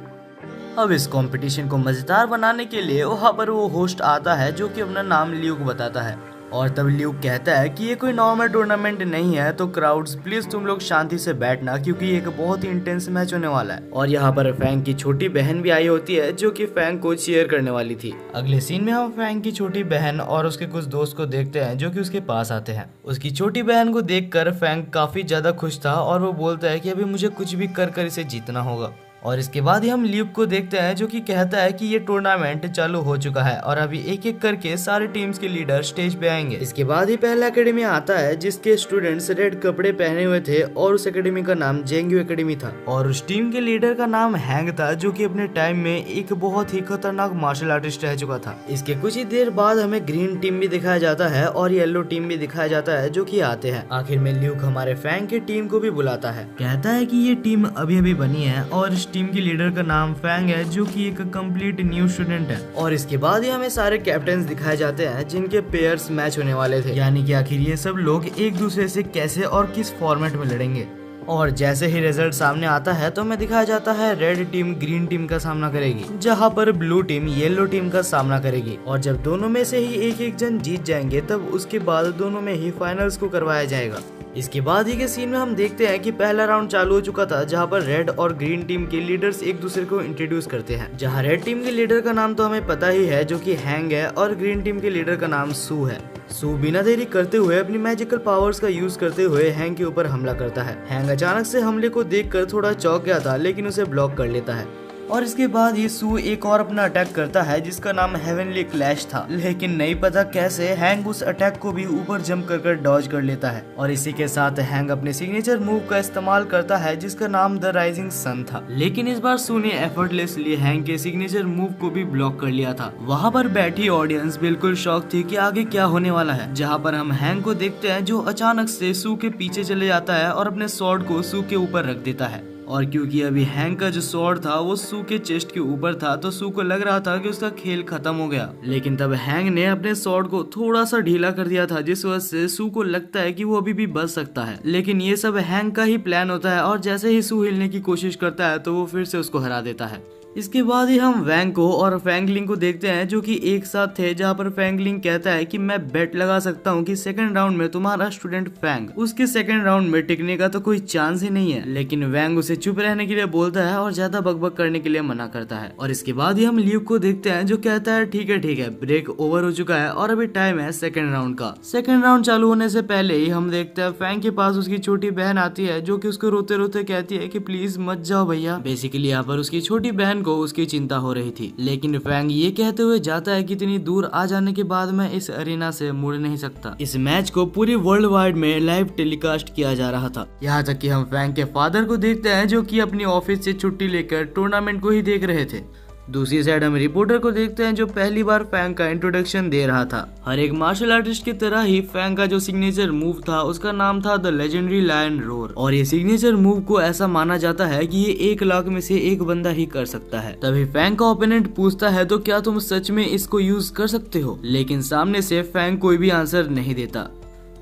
अब इस कंपटीशन को मजेदार बनाने के लिए वहाँ पर वो होस्ट आता है, जो कि अपना नाम ल्यूक बताता है। और तब ल्यूक कहता है कि ये कोई नॉर्मल टूर्नामेंट नहीं है, तो क्राउड्स प्लीज तुम लोग शांति से बैठना, क्योंकि एक बहुत ही इंटेंस मैच होने वाला है। और यहाँ पर फैंग की छोटी बहन भी आई होती है, जो कि फैंग को चीयर करने वाली थी। अगले सीन में हम फैंग की छोटी बहन और उसके कुछ दोस्त को देखते हैं, जो कि उसके पास आते हैं। उसकी छोटी बहन को देखकर फैंग काफी ज्यादा खुश था, और वो बोलता है कि अभी मुझे कुछ भी कर इसे जीतना होगा। और इसके बाद ही हम ल्यूक को देखते हैं जो कि कहता है कि ये टूर्नामेंट चालू हो चुका है और अभी एक एक करके सारे टीम्स के लीडर स्टेज पे आएंगे। इसके बाद ही पहला एकेडमी आता है जिसके स्टूडेंट्स रेड कपड़े पहने हुए थे और उस एकेडमी का नाम जेंग्यू एकेडमी था और उस टीम के लीडर का नाम हैंग था जो कि अपने टाइम में एक बहुत ही खतरनाक मार्शल आर्टिस्ट रह चुका था। इसके कुछ ही देर बाद हमें ग्रीन टीम भी दिखाया जाता है और येलो टीम भी दिखाया जाता है जो कि आते हैं। आखिर में ल्यूक हमारे फैंग की टीम को भी बुलाता है, कहता है कि ये टीम अभी अभी बनी है और इस टीम के लीडर का नाम फैंग है जो कि एक कंप्लीट न्यू स्टूडेंट है। और इसके बाद ही हमें सारे कैप्टन दिखाए जाते हैं जिनके पेयर्स मैच होने वाले थे, यानी कि आखिर ये सब लोग एक दूसरे से कैसे और किस फॉर्मेट में लड़ेंगे। और जैसे ही रिजल्ट सामने आता है तो हमें दिखाया जाता है रेड टीम ग्रीन टीम का सामना करेगी, जहां पर ब्लू टीम येलो टीम का सामना करेगी। और जब दोनों में से ही एक एक जन जीत जाएंगे तब उसके बाद दोनों में ही फाइनल्स को करवाया जाएगा। इसके बाद ही के सीन में हम देखते हैं कि पहला राउंड चालू हो चुका था जहां पर रेड और ग्रीन टीम के लीडर्स एक दूसरे को इंट्रोड्यूस करते हैं। जहां रेड टीम के लीडर का नाम तो हमें पता ही है जो कि हैंग है और ग्रीन टीम के लीडर का नाम सू है। सू बिना देरी करते हुए अपनी मैजिकल पावर्स का यूज करते हुए हैंग के ऊपर हमला करता है। हैंग अचानक से हमले को देखकर थोड़ा चौंक गया था लेकिन उसे ब्लॉक कर लेता है और इसके बाद ये सू एक और अपना अटैक करता है जिसका नाम हेवनली क्लैश था, लेकिन नहीं पता कैसे हैंग उस अटैक को भी ऊपर जंप कर डॉज कर लेता है। और इसी के साथ हैंग अपने सिग्नेचर मूव का इस्तेमाल करता है जिसका नाम द राइजिंग सन था, लेकिन इस बार सू ने एफर्टलेसली हैंग के सिग्नेचर मूव को भी ब्लॉक कर लिया था। वहाँ पर बैठी ऑडियंस बिल्कुल शॉक थी कि आगे क्या होने वाला है। जहाँ पर हम हैंग को देखते हैं जो अचानक से सू के पीछे चले जाता है और अपने स्वॉर्ड को सू के ऊपर रख देता है। और क्योंकि अभी हैंग का जो स्वॉर्ड था वो सू के चेस्ट के ऊपर था तो सू को लग रहा था कि उसका खेल खत्म हो गया, लेकिन तब हैंग ने अपने स्वॉर्ड को थोड़ा सा ढीला कर दिया था जिस वजह से सू को लगता है कि वो अभी भी बच सकता है। लेकिन ये सब हैंग का ही प्लान होता है और जैसे ही सू हिलने की कोशिश करता है तो वो फिर से उसको हरा देता है। इसके बाद ही हम वैंग को और फैंगलिंग को देखते हैं जो कि एक साथ थे, जहाँ पर फैंगलिंग कहता है कि मैं बेट लगा सकता हूँ कि सेकंड राउंड में तुम्हारा स्टूडेंट फैंग उसके सेकंड राउंड में टिकने का तो कोई चांस ही नहीं है। लेकिन वैंग उसे चुप रहने के लिए बोलता है और ज्यादा बकबक करने के लिए मना करता है। और इसके बाद ही हम ल्यूक को देखते हैं जो कहता है ठीक है ब्रेक ओवर हो चुका है और अभी टाइम है सेकंड राउंड का। सेकंड राउंड चालू होने से पहले ही हम देखते हैं फैंग के पास उसकी छोटी बहन आती है जो कि उसको रोते रोते कहती है कि प्लीज मत जाओ भैया। बेसिकली यहाँ पर उसकी छोटी बहन को उसकी चिंता हो रही थी, लेकिन फैंग ये कहते हुए जाता है कि इतनी दूर आ जाने के बाद मैं इस अरीना से मुड़ नहीं सकता। इस मैच को पूरी वर्ल्ड वाइड में लाइव टेलीकास्ट किया जा रहा था। यहाँ तक कि हम फैंग के फादर को देखते हैं जो कि अपनी ऑफिस से छुट्टी लेकर टूर्नामेंट को ही देख रहे थे। दूसरी साइड हम रिपोर्टर को देखते हैं जो पहली बार फैंग का इंट्रोडक्शन दे रहा था। हर एक मार्शल आर्टिस्ट की तरह ही फैंग का जो सिग्नेचर मूव था उसका नाम था द लेजेंडरी लायन रोर, और ये सिग्नेचर मूव को ऐसा माना जाता है कि ये 1 लाख में से एक बंदा ही कर सकता है। तभी फैंग का ओपोनेंट पूछता है तो क्या तुम सच में इसको यूज कर सकते हो, लेकिन सामने से फैंग कोई भी आंसर नहीं देता।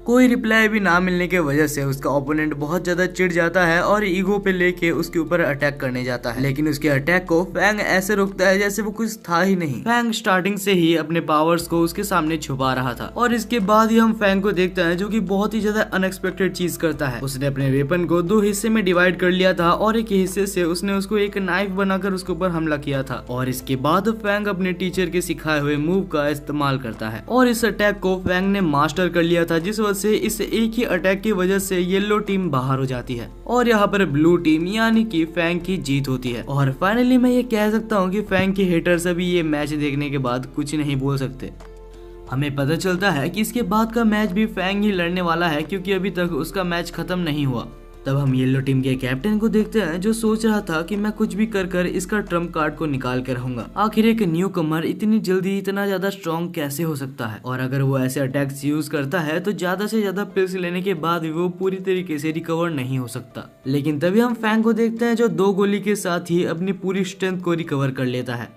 कोई रिप्लाई भी ना मिलने के वजह से उसका ओपोनेंट बहुत ज्यादा चिढ़ जाता है और ईगो पे लेके उसके ऊपर अटैक करने जाता है, लेकिन उसके अटैक को फैंग ऐसे रोकता है जैसे वो कुछ था ही नहीं। फैंग स्टार्टिंग से ही अपने पावर्स को उसके सामने छुपा रहा था। और इसके बाद ही हम फैंग को देखते हैं जो कि बहुत ही ज्यादा अनएक्सपेक्टेड चीज करता है। उसने अपने वेपन को 2 हिस्से में डिवाइड कर लिया था और एक हिस्से से उसने उसको एक नाइफ बनाकर उसके ऊपर हमला किया था। और इसके बाद फैंग अपने टीचर के सिखाए हुए मूव का इस्तेमाल करता है और इस अटैक को फैंग ने मास्टर कर लिया था, जिस से इस एक ही अटैक की वजह से येलो टीम बाहर हो जाती है और यहाँ पर ब्लू टीम यानी कि फैंग की जीत होती है। और फाइनली मैं ये कह सकता हूँ कि फैंग के हेटर्स अभी ये मैच देखने के बाद कुछ नहीं बोल सकते। हमें पता चलता है कि इसके बाद का मैच भी फैंग ही लड़ने वाला है क्योंकि अभी तक उसका मैच खत्म नहीं हुआ। तब हम येलो टीम के कैप्टन को देखते हैं जो सोच रहा था कि मैं कुछ भी कर इसका ट्रम्प कार्ड को निकाल के रहूंगा। आखिर एक न्यू कमर इतनी जल्दी इतना ज्यादा स्ट्रॉन्ग कैसे हो सकता है, और अगर वो ऐसे अटैक्स यूज करता है तो ज्यादा से ज्यादा पिल्स लेने के बाद भी वो पूरी तरीके से रिकवर नहीं हो सकता। लेकिन तभी हम फैंग को देखते हैं जो 2 गोली के साथ ही अपनी पूरी स्ट्रेंथ को रिकवर कर लेता है।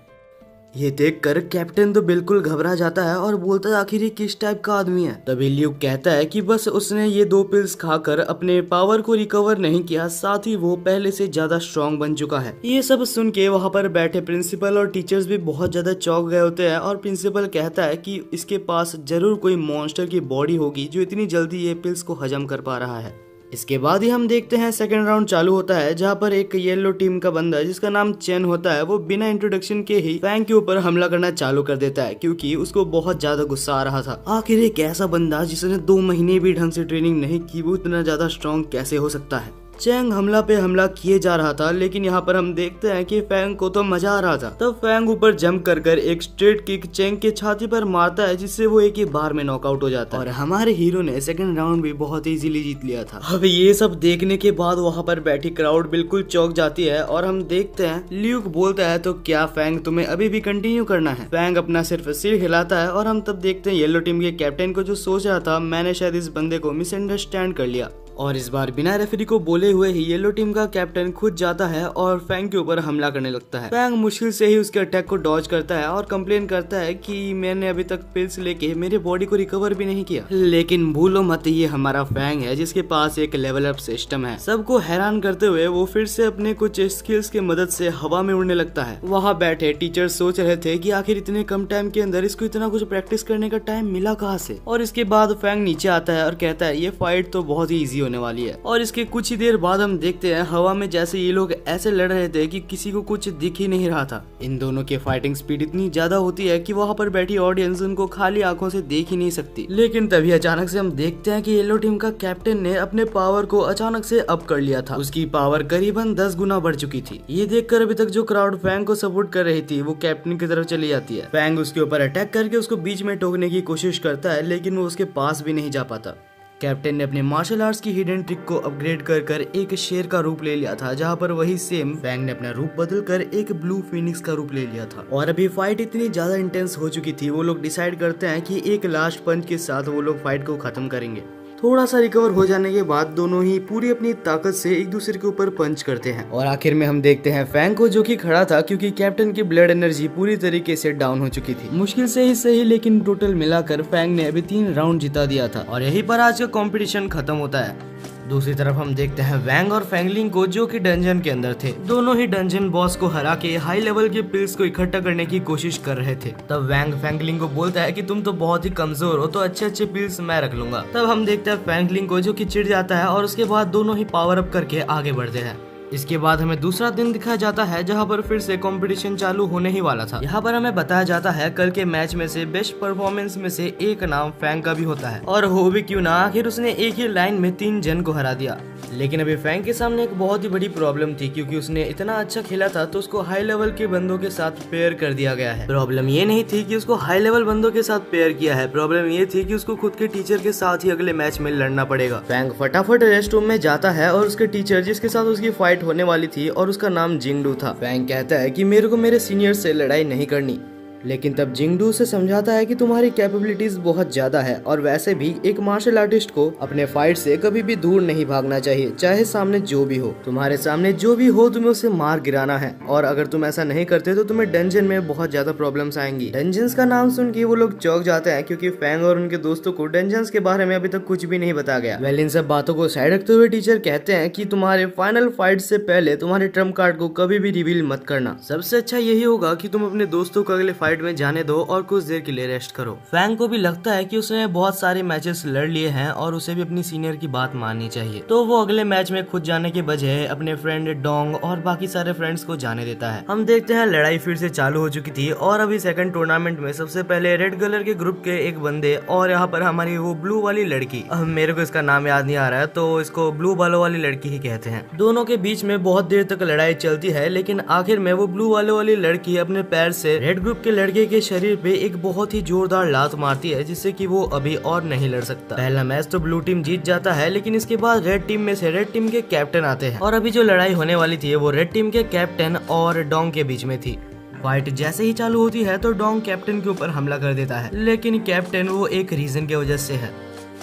ये देखकर कैप्टन तो बिल्कुल घबरा जाता है और बोलता है आखिर ये किस टाइप का आदमी है। तभी ल्यूक कहता है कि बस उसने ये 2 पिल्स खाकर अपने पावर को रिकवर नहीं किया, साथ ही वो पहले से ज्यादा स्ट्रॉन्ग बन चुका है। ये सब सुन के वहाँ पर बैठे प्रिंसिपल और टीचर्स भी बहुत ज्यादा चौंक गए होते हैं और प्रिंसिपल कहता है कि इसके पास जरूर कोई मॉन्स्टर की बॉडी होगी जो इतनी जल्दी ये पिल्स को हजम कर पा रहा है। इसके बाद ही हम देखते हैं सेकंड राउंड चालू होता है जहां पर एक येलो टीम का बंदा जिसका नाम चेन होता है वो बिना इंट्रोडक्शन के ही फैंग के ऊपर हमला करना चालू कर देता है क्योंकि उसको बहुत ज्यादा गुस्सा आ रहा था। आखिर एक ऐसा बंदा जिसने 2 महीने भी ढंग से ट्रेनिंग नहीं की वो इतना ज्यादा स्ट्रॉन्ग कैसे हो सकता है। चैंग हमला पे हमला किए जा रहा था, लेकिन यहाँ पर हम देखते हैं कि फैंग को तो मजा आ रहा था। तब फैंग ऊपर जंप कर एक स्ट्रेट किक चैंग के छाती पर मारता है, जिससे वो एक ही बार में नॉकआउट हो जाता है और हमारे हीरो ने सेकंड राउंड भी बहुत इजीली जीत लिया था। अब ये सब देखने के बाद वहाँ पर बैठी क्राउड बिल्कुल चौंक जाती है और हम देखते हैं ल्यूक बोलता है, तो क्या फैंग तुम्हें अभी भी कंटिन्यू करना है? फैंग अपना सिर्फ सिर हिलाता है और हम तब देखते हैं येलो टीम के कैप्टन को, जो सोच रहा था मैंने शायद इस बंदे को मिसअंडरस्टैंड कर लिया। और इस बार बिना रेफरी को बोले हुए ही येलो टीम का कैप्टन खुद जाता है और फैंग के ऊपर हमला करने लगता है। फैंग मुश्किल से ही उसके अटैक को डॉज करता है और कंप्लेन करता है कि मैंने अभी तक पिल्स लेके मेरे बॉडी को रिकवर भी नहीं किया। लेकिन भूलो मत, ये हमारा फैंग है जिसके पास एक लेवल अप सिस्टम है। सबको हैरान करते हुए वो फिर से अपने कुछ स्किल्स की मदद से हवा में उड़ने लगता है। वहाँ बैठे टीचर सोच रहे थे कि आखिर इतने कम टाइम के अंदर इसको इतना कुछ प्रैक्टिस करने का टाइम मिला कहाँ से। और इसके बाद फैंग नीचे आता है और कहता है ये फाइट तो बहुत ही ईजी होने वाली है। और इसके कुछ ही देर बाद हम देखते हैं हवा में जैसे ये लोग ऐसे लड़ रहे थे कि किसी को कुछ दिख ही नहीं रहा था। इन दोनों की फाइटिंग स्पीड इतनी ज्यादा होती है कि वहाँ पर बैठी ऑडियंस उनको खाली आंखों से देख ही नहीं सकती। लेकिन तभी अचानक से हम देखते हैं कि येलो टीम का कैप्टन ने अपने पावर को अचानक से अप कर लिया था। उसकी पावर करीबन 10 गुना बढ़ चुकी थी। ये देखकर अभी तक जो क्राउड फैंग को सपोर्ट कर रही थी वो कैप्टन की तरफ चली जाती है। फैंग उसके ऊपर अटैक करके उसको बीच में टोकने की कोशिश करता है, लेकिन वो उसके पास भी नहीं जा पाता। कैप्टन ने अपने मार्शल आर्ट्स की हिडन ट्रिक को अपग्रेड कर एक शेर का रूप ले लिया था, जहां पर वही सेम फैंग ने अपना रूप बदल कर एक ब्लू फिनिक्स का रूप ले लिया था। और अभी फाइट इतनी ज्यादा इंटेंस हो चुकी थी, वो लोग डिसाइड करते हैं कि एक लास्ट पंच के साथ वो लोग फाइट को खत्म करेंगे। थोड़ा सा रिकवर हो जाने के बाद दोनों ही पूरी अपनी ताकत से एक दूसरे के ऊपर पंच करते हैं और आखिर में हम देखते हैं फैंग को, जो कि खड़ा था क्योंकि कैप्टन की ब्लड एनर्जी पूरी तरीके से डाउन हो चुकी थी। मुश्किल से ही सही, लेकिन टोटल मिलाकर फैंग ने अभी 3 राउंड जिता दिया था और यहीं पर आज का कंपटीशन खत्म होता है। दूसरी तरफ हम देखते हैं वैंग और फैंगलिंग को, जो कि डंजन के अंदर थे। दोनों ही डंजन बॉस को हरा के हाई लेवल के पिल्स को इकट्ठा करने की कोशिश कर रहे थे। तब वैंग फैंगलिंग को बोलता है कि तुम तो बहुत ही कमजोर हो, तो अच्छे पिल्स मैं रख लूंगा। तब हम देखते हैं फैंगलिंग को, जो कि चिढ़ जाता है और उसके बाद दोनों ही पावर अप करके आगे बढ़ते हैं। इसके बाद हमें दूसरा दिन दिखाया जाता है, जहां पर फिर से कंपटीशन चालू होने ही वाला था। यहाँ पर हमें बताया जाता है कल के मैच में से बेस्ट परफॉर्मेंस में से एक नाम फैंग का भी होता है, और हो भी क्यों ना, आखिर उसने एक ही लाइन में 3 जन को हरा दिया। लेकिन अभी फैंग के सामने एक बहुत ही बड़ी प्रॉब्लम थी, क्योंकि उसने इतना अच्छा खेला था तो उसको हाई लेवल के बंदों के साथ पेयर कर दिया गया है। प्रॉब्लम ये नहीं थी कि उसको हाई लेवल बंदों के साथ पेयर किया है, प्रॉब्लम ये थी कि उसको खुद के टीचर के साथ ही अगले मैच में लड़ना पड़ेगा। फैंग फटाफट रेस्ट रूम में जाता है और उसके टीचर, जिसके साथ उसकी फाइट होने वाली थी और उसका नाम जिंगडू था, फैंग कहता है कि मेरे को मेरे सीनियर से लड़ाई नहीं करनी। लेकिन तब जिंगडू से समझाता है कि तुम्हारी कैपेबिलिटीज बहुत ज्यादा है, और वैसे भी एक मार्शल आर्टिस्ट को अपने फाइट से कभी भी दूर नहीं भागना चाहिए, चाहे सामने जो भी हो। तुम्हारे सामने जो भी हो तुम्हें उसे मार गिराना है, और अगर तुम ऐसा नहीं करते तो तुम्हें डंजन में बहुत ज्यादा प्रॉब्लम्स आएंगी। डंजन्स का नाम सुन के वो लोग चौंक जाते हैं, क्योंकि फैंग और उनके दोस्तों को डंजन्स के बारे में अभी तक कुछ भी नहीं बताया गया। वेल, इन सब बातों को साइड रखते हुए टीचर कहते हैं कि तुम्हारे फाइनल फाइट से पहले तुम्हारे ट्रम्प कार्ड को कभी भी रिवील मत करना। सबसे अच्छा यही होगा कि तुम अपने दोस्तों को अगले फाइट में जाने दो और कुछ देर के लिए रेस्ट करो। फैंग को भी लगता है कि उसने बहुत सारे मैचेस लड़ लिए हैं और उसे भी अपनी सीनियर की बात माननी चाहिए, तो वो अगले मैच में खुद जाने के बजाय अपने फ्रेंड डोंग और बाकी सारे फ्रेंड्स को जाने देता है। हम देखते हैं लड़ाई फिर से चालू हो चुकी थी, और अभी सेकंड टूर्नामेंट में सबसे पहले रेड कलर के ग्रुप के एक बंदे और यहाँ पर हमारी वो ब्लू वाली लड़की, मेरे को इसका नाम याद नहीं आ रहा है, तो इसको ब्लू बालों वाली लड़की ही कहते हैं। दोनों के बीच में बहुत देर तक लड़ाई चलती है, लेकिन आखिर में वो ब्लू बालों वाली लड़की अपने पैर से रेड ग्रुप के लड़के के शरीर पे एक बहुत ही जोरदार लात मारती है, जिससे कि वो अभी और नहीं लड़ सकता। पहला मैच तो ब्लू टीम जीत जाता है, लेकिन इसके बाद रेड टीम में से रेड टीम के कैप्टन आते हैं, और अभी जो लड़ाई होने वाली थी वो रेड टीम के कैप्टन और डोंग के बीच में थी। फाइट जैसे ही चालू होती है तो डोंग कैप्टन के ऊपर हमला कर देता है, लेकिन कैप्टन वो एक रीजन की वजह से है,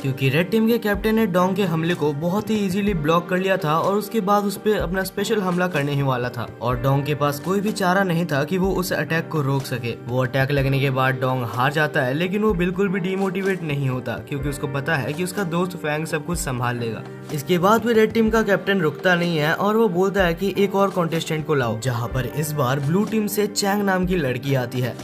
क्योंकि रेड टीम के कैप्टन ने डोंग के हमले को बहुत ही इजीली ब्लॉक कर लिया था, और उसके बाद उस पर अपना स्पेशल हमला करने ही वाला था, और डोंग के पास कोई भी चारा नहीं था कि वो उस अटैक को रोक सके। वो अटैक लगने के बाद डोंग हार जाता है, लेकिन वो बिल्कुल भी डिमोटिवेट नहीं होता, क्योंकि उसको पता है कि उसका दोस्त फैंग सब कुछ संभाल लेगा। इसके बाद भी रेड टीम का कैप्टन रुकता नहीं है, और वो बोलता है कि एक और कॉन्टेस्टेंट को लाओ, जहाँ पर इस बार ब्लू टीम से चैंग नाम की लड़की आती है।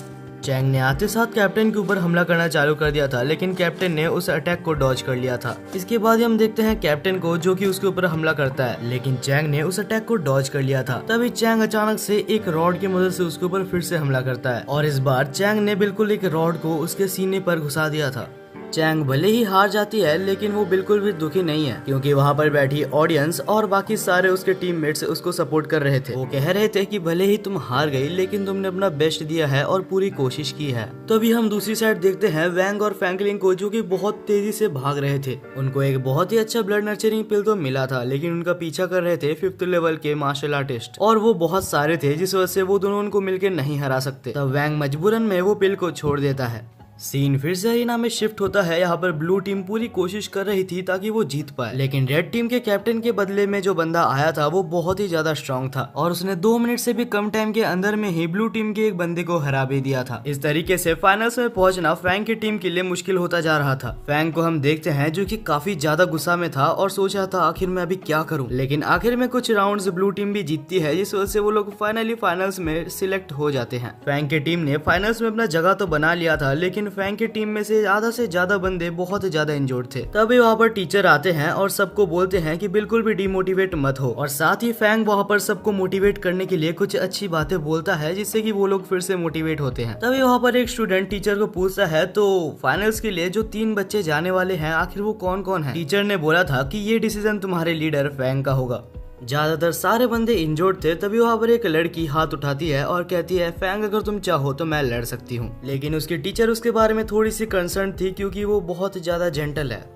चैंग ने आते साथ कैप्टन के ऊपर हमला करना चालू कर दिया था, लेकिन कैप्टन ने उस अटैक को डॉज कर लिया था। इसके बाद हम देखते हैं कैप्टन को, जो कि उसके ऊपर हमला करता है, लेकिन चैंग ने उस अटैक को डॉज कर लिया था। तभी चैंग अचानक से एक रॉड की मदद से उसके ऊपर फिर से हमला करता है, और इस बार चैंग ने बिल्कुल एक रॉड को उसके सीने पर घुसा दिया था। चैंग भले ही हार जाती है लेकिन वो बिल्कुल भी दुखी नहीं है, क्योंकि वहाँ पर बैठी ऑडियंस और बाकी सारे उसके टीममेट्स उसको सपोर्ट कर रहे थे। वो कह रहे थे कि भले ही तुम हार गई लेकिन तुमने अपना बेस्ट दिया है और पूरी कोशिश की है। तो अभी हम दूसरी साइड देखते हैं वैंग और फैंकलिंग को, जो कि बहुत तेजी से भाग रहे थे। उनको एक बहुत ही अच्छा ब्लड नर्चरिंग पिल तो मिला था, लेकिन उनका पीछा कर रहे थे 5th लेवल के मार्शल आर्टिस्ट, और वो बहुत सारे थे जिस वजह से वो दोनों उनको मिलकर नहीं हरा सकते। तब वैंग मजबूरन में वो पिल को छोड़ देता है। सीन फिर से अरीना में शिफ्ट होता है। यहाँ पर ब्लू टीम पूरी कोशिश कर रही थी ताकि वो जीत पाए, लेकिन रेड टीम के कैप्टन के बदले में जो बंदा आया था वो बहुत ही ज्यादा स्ट्रांग था और उसने 2 मिनट से भी कम टाइम के अंदर में ही ब्लू टीम के एक बंदे को हरा भी दिया था। इस तरीके से फाइनल्स में पहुंचना फैंग की टीम के लिए मुश्किल होता जा रहा था। फैंग को हम देखते हैं जो कि काफी ज्यादा गुस्सा में था और सोच रहा था आखिर मैं अभी क्या करूं, लेकिन आखिर में कुछ राउंड्स ब्लू टीम भी जीतती है, जिस वजह से वो लोग फाइनली फाइनल्स में सिलेक्ट हो जाते हैं। फैंग की टीम ने फाइनल्स में अपना जगह तो बना लिया था, लेकिन फैंग की टीम में से ज्यादा बंदे बहुत ज्यादा इंजोर्ड थे। तभी वहाँ पर टीचर आते हैं और सबको बोलते हैं कि बिल्कुल भी डिमोटिवेट मत हो, और साथ ही फैंग वहाँ पर सबको मोटिवेट करने के लिए कुछ अच्छी बातें बोलता है जिससे कि वो लोग फिर से मोटिवेट होते हैं। तभी वहाँ पर एक स्टूडेंट टीचर को पूछता है तो फाइनल्स के लिए जो 3 बच्चे जाने वाले हैं आखिर वो कौन कौन है। टीचर ने बोला था कि ये डिसीजन तुम्हारे लीडर फैंग का होगा। ज्यादातर सारे बंदे इंजोर्ड थे। तभी वहाँ पर एक लड़की हाथ उठाती है और कहती है फैंग अगर तुम चाहो तो मैं लड़ सकती हूँ, लेकिन उसकी टीचर उसके बारे में थोड़ी सी कंसर्न थी क्योंकि वो बहुत ज्यादा जेंटल है।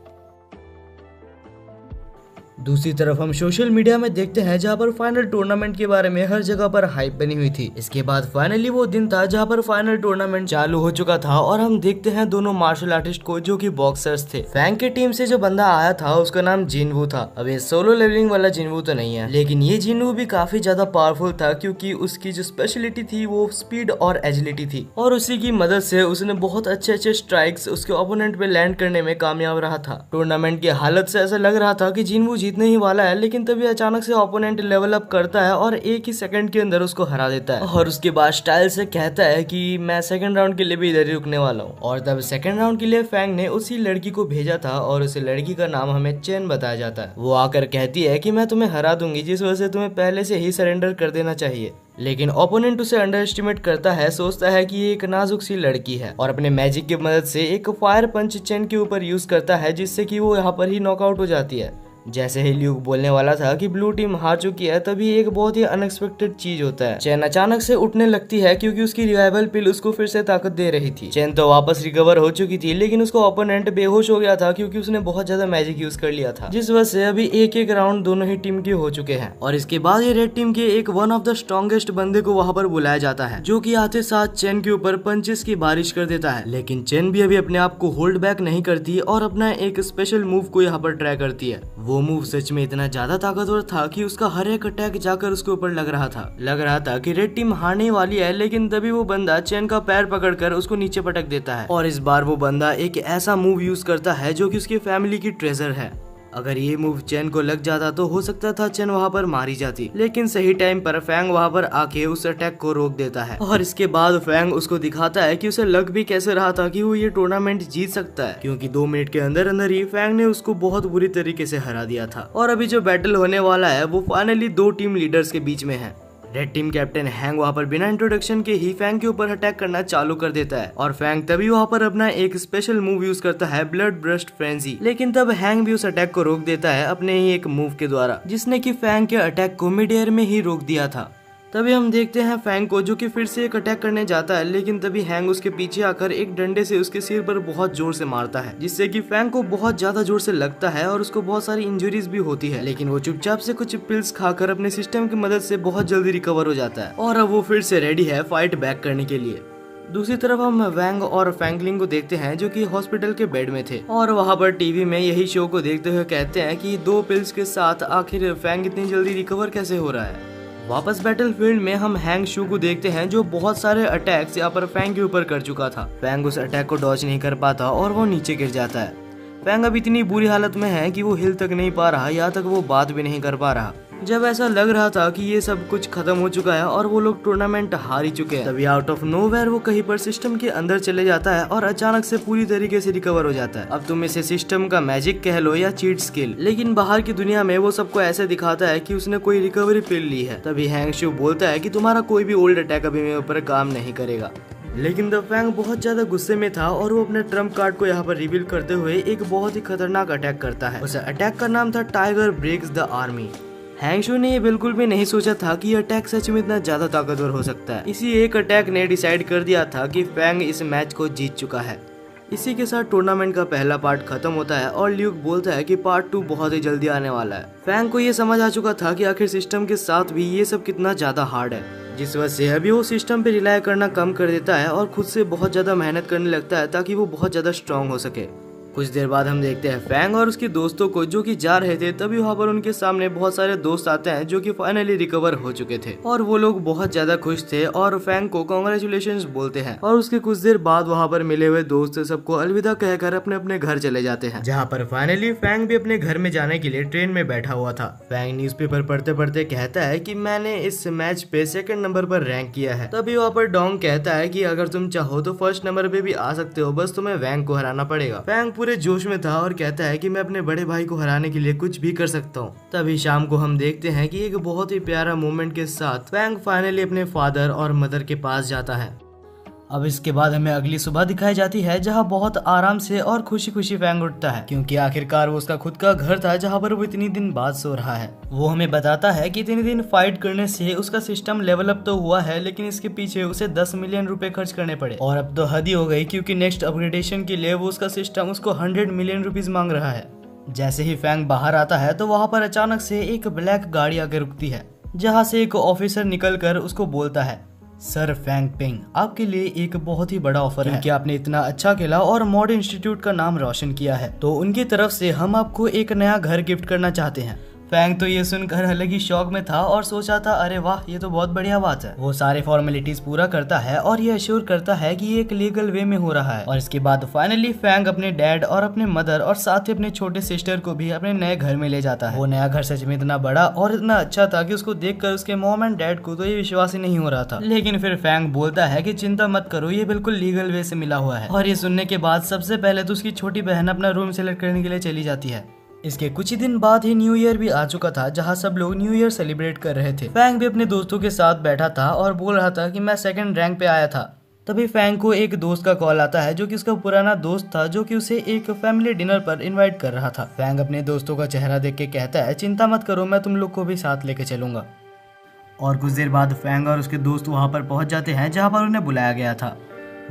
दूसरी तरफ हम सोशल मीडिया में देखते हैं जहाँ पर फाइनल टूर्नामेंट के बारे में हर जगह पर हाइप बनी हुई थी। इसके बाद फाइनली वो दिन था जहाँ पर फाइनल टूर्नामेंट चालू हो चुका था और हम देखते हैं दोनों मार्शल आर्टिस्ट को जो कि बॉक्सर्स थे। फैंग की टीम से जो बंदा आया था उसका नाम जिनवू था। अब ये सोलो लेवलिंग वाला जिनवू तो नहीं है, लेकिन ये जिनवू भी काफी ज्यादा पावरफुल था क्योंकि उसकी जो स्पेशलिटी थी वो स्पीड और एजिलिटी थी, और उसी की मदद से उसने बहुत अच्छे अच्छे स्ट्राइक्स उसके ओपोनेंट पे लैंड करने में कामयाब रहा था। टूर्नामेंट की हालत से ऐसा लग रहा था कि जिनवू जीतने ही वाला है, लेकिन तभी अचानक से ओपोनेंट लेवल अप करता है और एक ही सेकंड के अंदर उसको हरा देता है, और उसके बाद स्टाइल से कहता है कि मैं सेकंड राउंड के लिए भी इधर ही रुकने वाला हूँ। और तब सेकंड राउंड के लिए फैंग ने उसी लड़की को भेजा था और उस लड़की का नाम हमें चेन बताया जाता है। वो आकर कहती है कि मैं तुम्हें हरा दूंगी, जिस वजह से तुम्हें पहले से ही सरेंडर कर देना चाहिए। लेकिन ओपोनेंट उसे अंडर एस्टिमेट करता है, सोचता है कि ये एक नाजुक सी लड़की है, और अपने मैजिक की मदद से एक फायर पंच चेन के ऊपर यूज करता है, जिससे कि वो यहाँ पर ही नॉकआउट हो जाती है। जैसे ही ल्यूक बोलने वाला था कि ब्लू टीम हार चुकी है, तभी एक बहुत ही अनएक्सपेक्टेड चीज होता है। चेन अचानक से उठने लगती है क्योंकि उसकी रिवाइवल पिल उसको फिर से ताकत दे रही थी। चेन तो वापस रिकवर हो चुकी थी, लेकिन उसको ओपोनेंट बेहोश हो गया था क्योंकि उसने बहुत ज्यादा मैजिक यूज कर लिया था, जिस वजह से अभी एक राउंड दोनों ही टीम के हो चुके हैं। और इसके बाद ये रेड टीम के एक वन ऑफ द स्ट्रॉन्गेस्ट बंदे को वहाँ पर बुलाया जाता है, जो कि आते साथ चेन के ऊपर पंचेस की बारिश कर देता है। लेकिन चेन भी अभी अपने आप को होल्ड बैक नहीं करती और अपना एक स्पेशल मूव को यहाँ पर ट्राई करती है। वो मूव सच में इतना ज्यादा ताकतवर था कि उसका हर एक अटैक जाकर उसके ऊपर लग रहा था कि रेड टीम हारने वाली है, लेकिन तभी वो बंदा चेन का पैर पकड़कर उसको नीचे पटक देता है, और इस बार वो बंदा एक ऐसा मूव यूज करता है जो कि उसकी फैमिली की ट्रेजर है। अगर ये मूव चेन को लग जाता तो हो सकता था चेन वहाँ पर मारी जाती, लेकिन सही टाइम पर फैंग वहाँ पर आके उस अटैक को रोक देता है। और इसके बाद फैंग उसको दिखाता है कि उसे लग भी कैसे रहा था कि वो ये टूर्नामेंट जीत सकता है, क्योंकि 2 मिनट के अंदर अंदर ही फैंग ने उसको बहुत बुरी तरीके से हरा दिया था। और अभी जो बैटल होने वाला है वो फाइनली 2 टीम लीडर्स के बीच में है। रेड टीम कैप्टन हैंग वहाँ पर बिना इंट्रोडक्शन के ही फैंग के ऊपर अटैक करना चालू कर देता है, और फैंग तभी वहाँ पर अपना एक स्पेशल मूव यूज करता है, ब्लड ब्रस्ट फ्रेंजी। लेकिन तब हैंग भी उस अटैक को रोक देता है अपने ही एक मूव के द्वारा, जिसने कि फैंग के अटैक को मिड एयर में ही रोक दिया था। तभी हम देखते हैं फैंग को जो कि फिर से एक अटैक करने जाता है, लेकिन तभी हैंग उसके पीछे आकर एक डंडे से उसके सिर पर बहुत जोर से मारता है, जिससे कि फैंग को बहुत ज्यादा जोर से लगता है और उसको बहुत सारी इंजरीज भी होती है। लेकिन वो चुपचाप से कुछ पिल्स खाकर अपने सिस्टम की मदद से बहुत जल्दी रिकवर हो जाता है, और अब वो फिर से रेडी है फाइट बैक करने के लिए। दूसरी तरफ हम वैंग और फैंगलिंग को देखते हैं जो कि हॉस्पिटल के बेड में थे, और वहाँ पर टीवी में यही शो को देखते हुए कहते हैं कि 2 पिल्स के साथ आखिर फैंग इतनी जल्दी रिकवर कैसे हो रहा है। वापस बैटलफील्ड में हम हैंग शू को देखते हैं जो बहुत सारे अटैक्स यहाँ पर फैंग के ऊपर कर चुका था। फैंग उस अटैक को डॉज नहीं कर पाता और वो नीचे गिर जाता है। फैंग अब इतनी बुरी हालत में है कि वो हिल तक नहीं पा रहा, यहाँ तक वो बात भी नहीं कर पा रहा। जब ऐसा लग रहा था कि ये सब कुछ खत्म हो चुका है और वो लोग टूर्नामेंट हार ही चुके हैं, तभी आउट ऑफ नोवेयर वो कहीं पर सिस्टम के अंदर चले जाता है और अचानक से पूरी तरीके से रिकवर हो जाता है। अब तुम इसे सिस्टम का मैजिक कह लो या चीट स्किल, लेकिन बाहर की दुनिया में वो सबको ऐसे दिखाता है कि उसने कोई रिकवरी पिल ली है। तभी हैंग शू बोलता है कि तुम्हारा कोई भी ओल्ड अटैक अभी मेरे ऊपर काम नहीं करेगा। लेकिन द फैंग बहुत ज्यादा गुस्से में था और वो अपने ट्रम्प कार्ड को यहाँ पर रिवील करते हुए एक बहुत ही खतरनाक अटैक करता है। उस अटैक का नाम था tiger breaks the army. Hang Shu ने ये बिल्कुल भी नहीं सोचा था कि अटैक सच में इतना ज्यादा ताकतवर हो सकता है। इसी एक अटैक ने डिसाइड कर दिया था कि फैंग इस मैच को जीत चुका है। इसी के साथ टूर्नामेंट का पहला पार्ट खत्म होता है और ल्यूक बोलता है कि पार्ट 2 बहुत ही जल्दी आने वाला है। फैंग को ये समझ आ चुका था कि आखिर सिस्टम के साथ भी ये सब कितना ज्यादा हार्ड है, जिस वजह से अभी वो सिस्टम पे रिलाय करना कम कर देता है और खुद से बहुत ज्यादा मेहनत करने लगता है ताकि वो बहुत ज्यादा स्ट्रांग हो सके। कुछ देर बाद हम देखते हैं फैंग और उसके दोस्तों को जो कि जा रहे थे, तभी वहाँ पर उनके सामने बहुत सारे दोस्त आते हैं जो कि फाइनली रिकवर हो चुके थे और वो लोग बहुत ज्यादा खुश थे और फैंग को कांग्रेचुलेशंस बोलते हैं। और उसके कुछ देर बाद वहाँ पर मिले हुए दोस्त सबको अलविदा कहकर अपने अपने घर चले जाते हैं, जहाँ पर फाइनली फैंग भी अपने घर में जाने के लिए ट्रेन में बैठा हुआ था। फैंग न्यूज़पेपर पढ़ते पढ़ते कहता है कि मैंने इस मैच पे 2nd नंबर पर रैंक किया है। तभी वहाँ पर डोंग कहता है कि अगर तुम चाहो तो 1st नंबर पे भी आ सकते हो, बस तुम्हें वैंग को हराना पड़ेगा। फैंग पूरे जोश में था और कहता है कि मैं अपने बड़े भाई को हराने के लिए कुछ भी कर सकता हूँ। तभी शाम को हम देखते हैं कि एक बहुत ही प्यारा मोमेंट के साथ फैंग फाइनली अपने फादर और मदर के पास जाता है। अब इसके बाद हमें अगली सुबह दिखाई जाती है, जहाँ बहुत आराम से और खुशी खुशी फैंग उठता है, क्योंकि आखिरकार वो उसका खुद का घर था जहाँ पर वो इतनी दिन बाद सो रहा है। वो हमें बताता है कि इतने दिन फाइट करने से उसका सिस्टम लेवल अप तो हुआ है, लेकिन इसके पीछे उसे 10 मिलियन रुपए खर्च करने पड़े और अब तो हद ही हो गई, क्योंकि नेक्स्ट अपग्रेडेशन के लिए वो उसका सिस्टम उसको 100 मिलियन रुपीज मांग रहा है। जैसे ही फैंग बाहर आता है तो वहाँ पर अचानक से एक ब्लैक गाड़ी आकर रुकती है, जहाँ से एक ऑफिसर निकल कर उसको बोलता है, सर फैंग पिंग, आपके लिए एक बहुत ही बड़ा ऑफर है कि आपने इतना अच्छा खेला और मॉड इंस्टीट्यूट का नाम रोशन किया है, तो उनकी तरफ से हम आपको एक नया घर गिफ्ट करना चाहते हैं। फैंग तो ये सुनकर अलग ही शौक में था और सोचा था, अरे वाह, ये तो बहुत बढ़िया बात है। वो सारे फॉर्मेलिटीज पूरा करता है और ये अश्योर करता है कि ये एक लीगल वे में हो रहा है। और इसके बाद फाइनली फैंग अपने डैड और अपने मदर और साथ ही अपने छोटे सिस्टर को भी अपने नए घर में ले जाता है। वो नया घर सच में इतना बड़ा और इतना अच्छा था कि उसको देखकर उसके मॉम एंड डैड को तो ये विश्वास ही नहीं हो रहा था। लेकिन फिर फैंग बोलता है कि चिंता मत करो, ये बिल्कुल लीगल वे से मिला हुआ है। और ये सुनने के बाद सबसे पहले तो उसकी छोटी बहन अपना रूम सेलेक्ट करने के लिए चली जाती है। इसके कुछ ही दिन बाद ही न्यू ईयर भी आ चुका था, जहाँ सब लोग न्यू ईयर सेलिब्रेट कर रहे थे। फैंग भी अपने दोस्तों के साथ बैठा था और बोल रहा था कि मैं 2nd रैंक पे आया था। तभी फैंग को एक दोस्त का कॉल आता है, जो कि उसका पुराना दोस्त था, जो कि उसे एक फैमिली डिनर पर इनवाइट कर रहा था। फैंग अपने दोस्तों का चेहरा देख के कहता है, चिंता मत करो, मैं तुम लोग को भी साथ लेके चलूंगा। और कुछ देर बाद फैंग और उसके दोस्त वहाँ पर पहुंच जाते हैं, जहाँ पर उन्हें बुलाया गया था।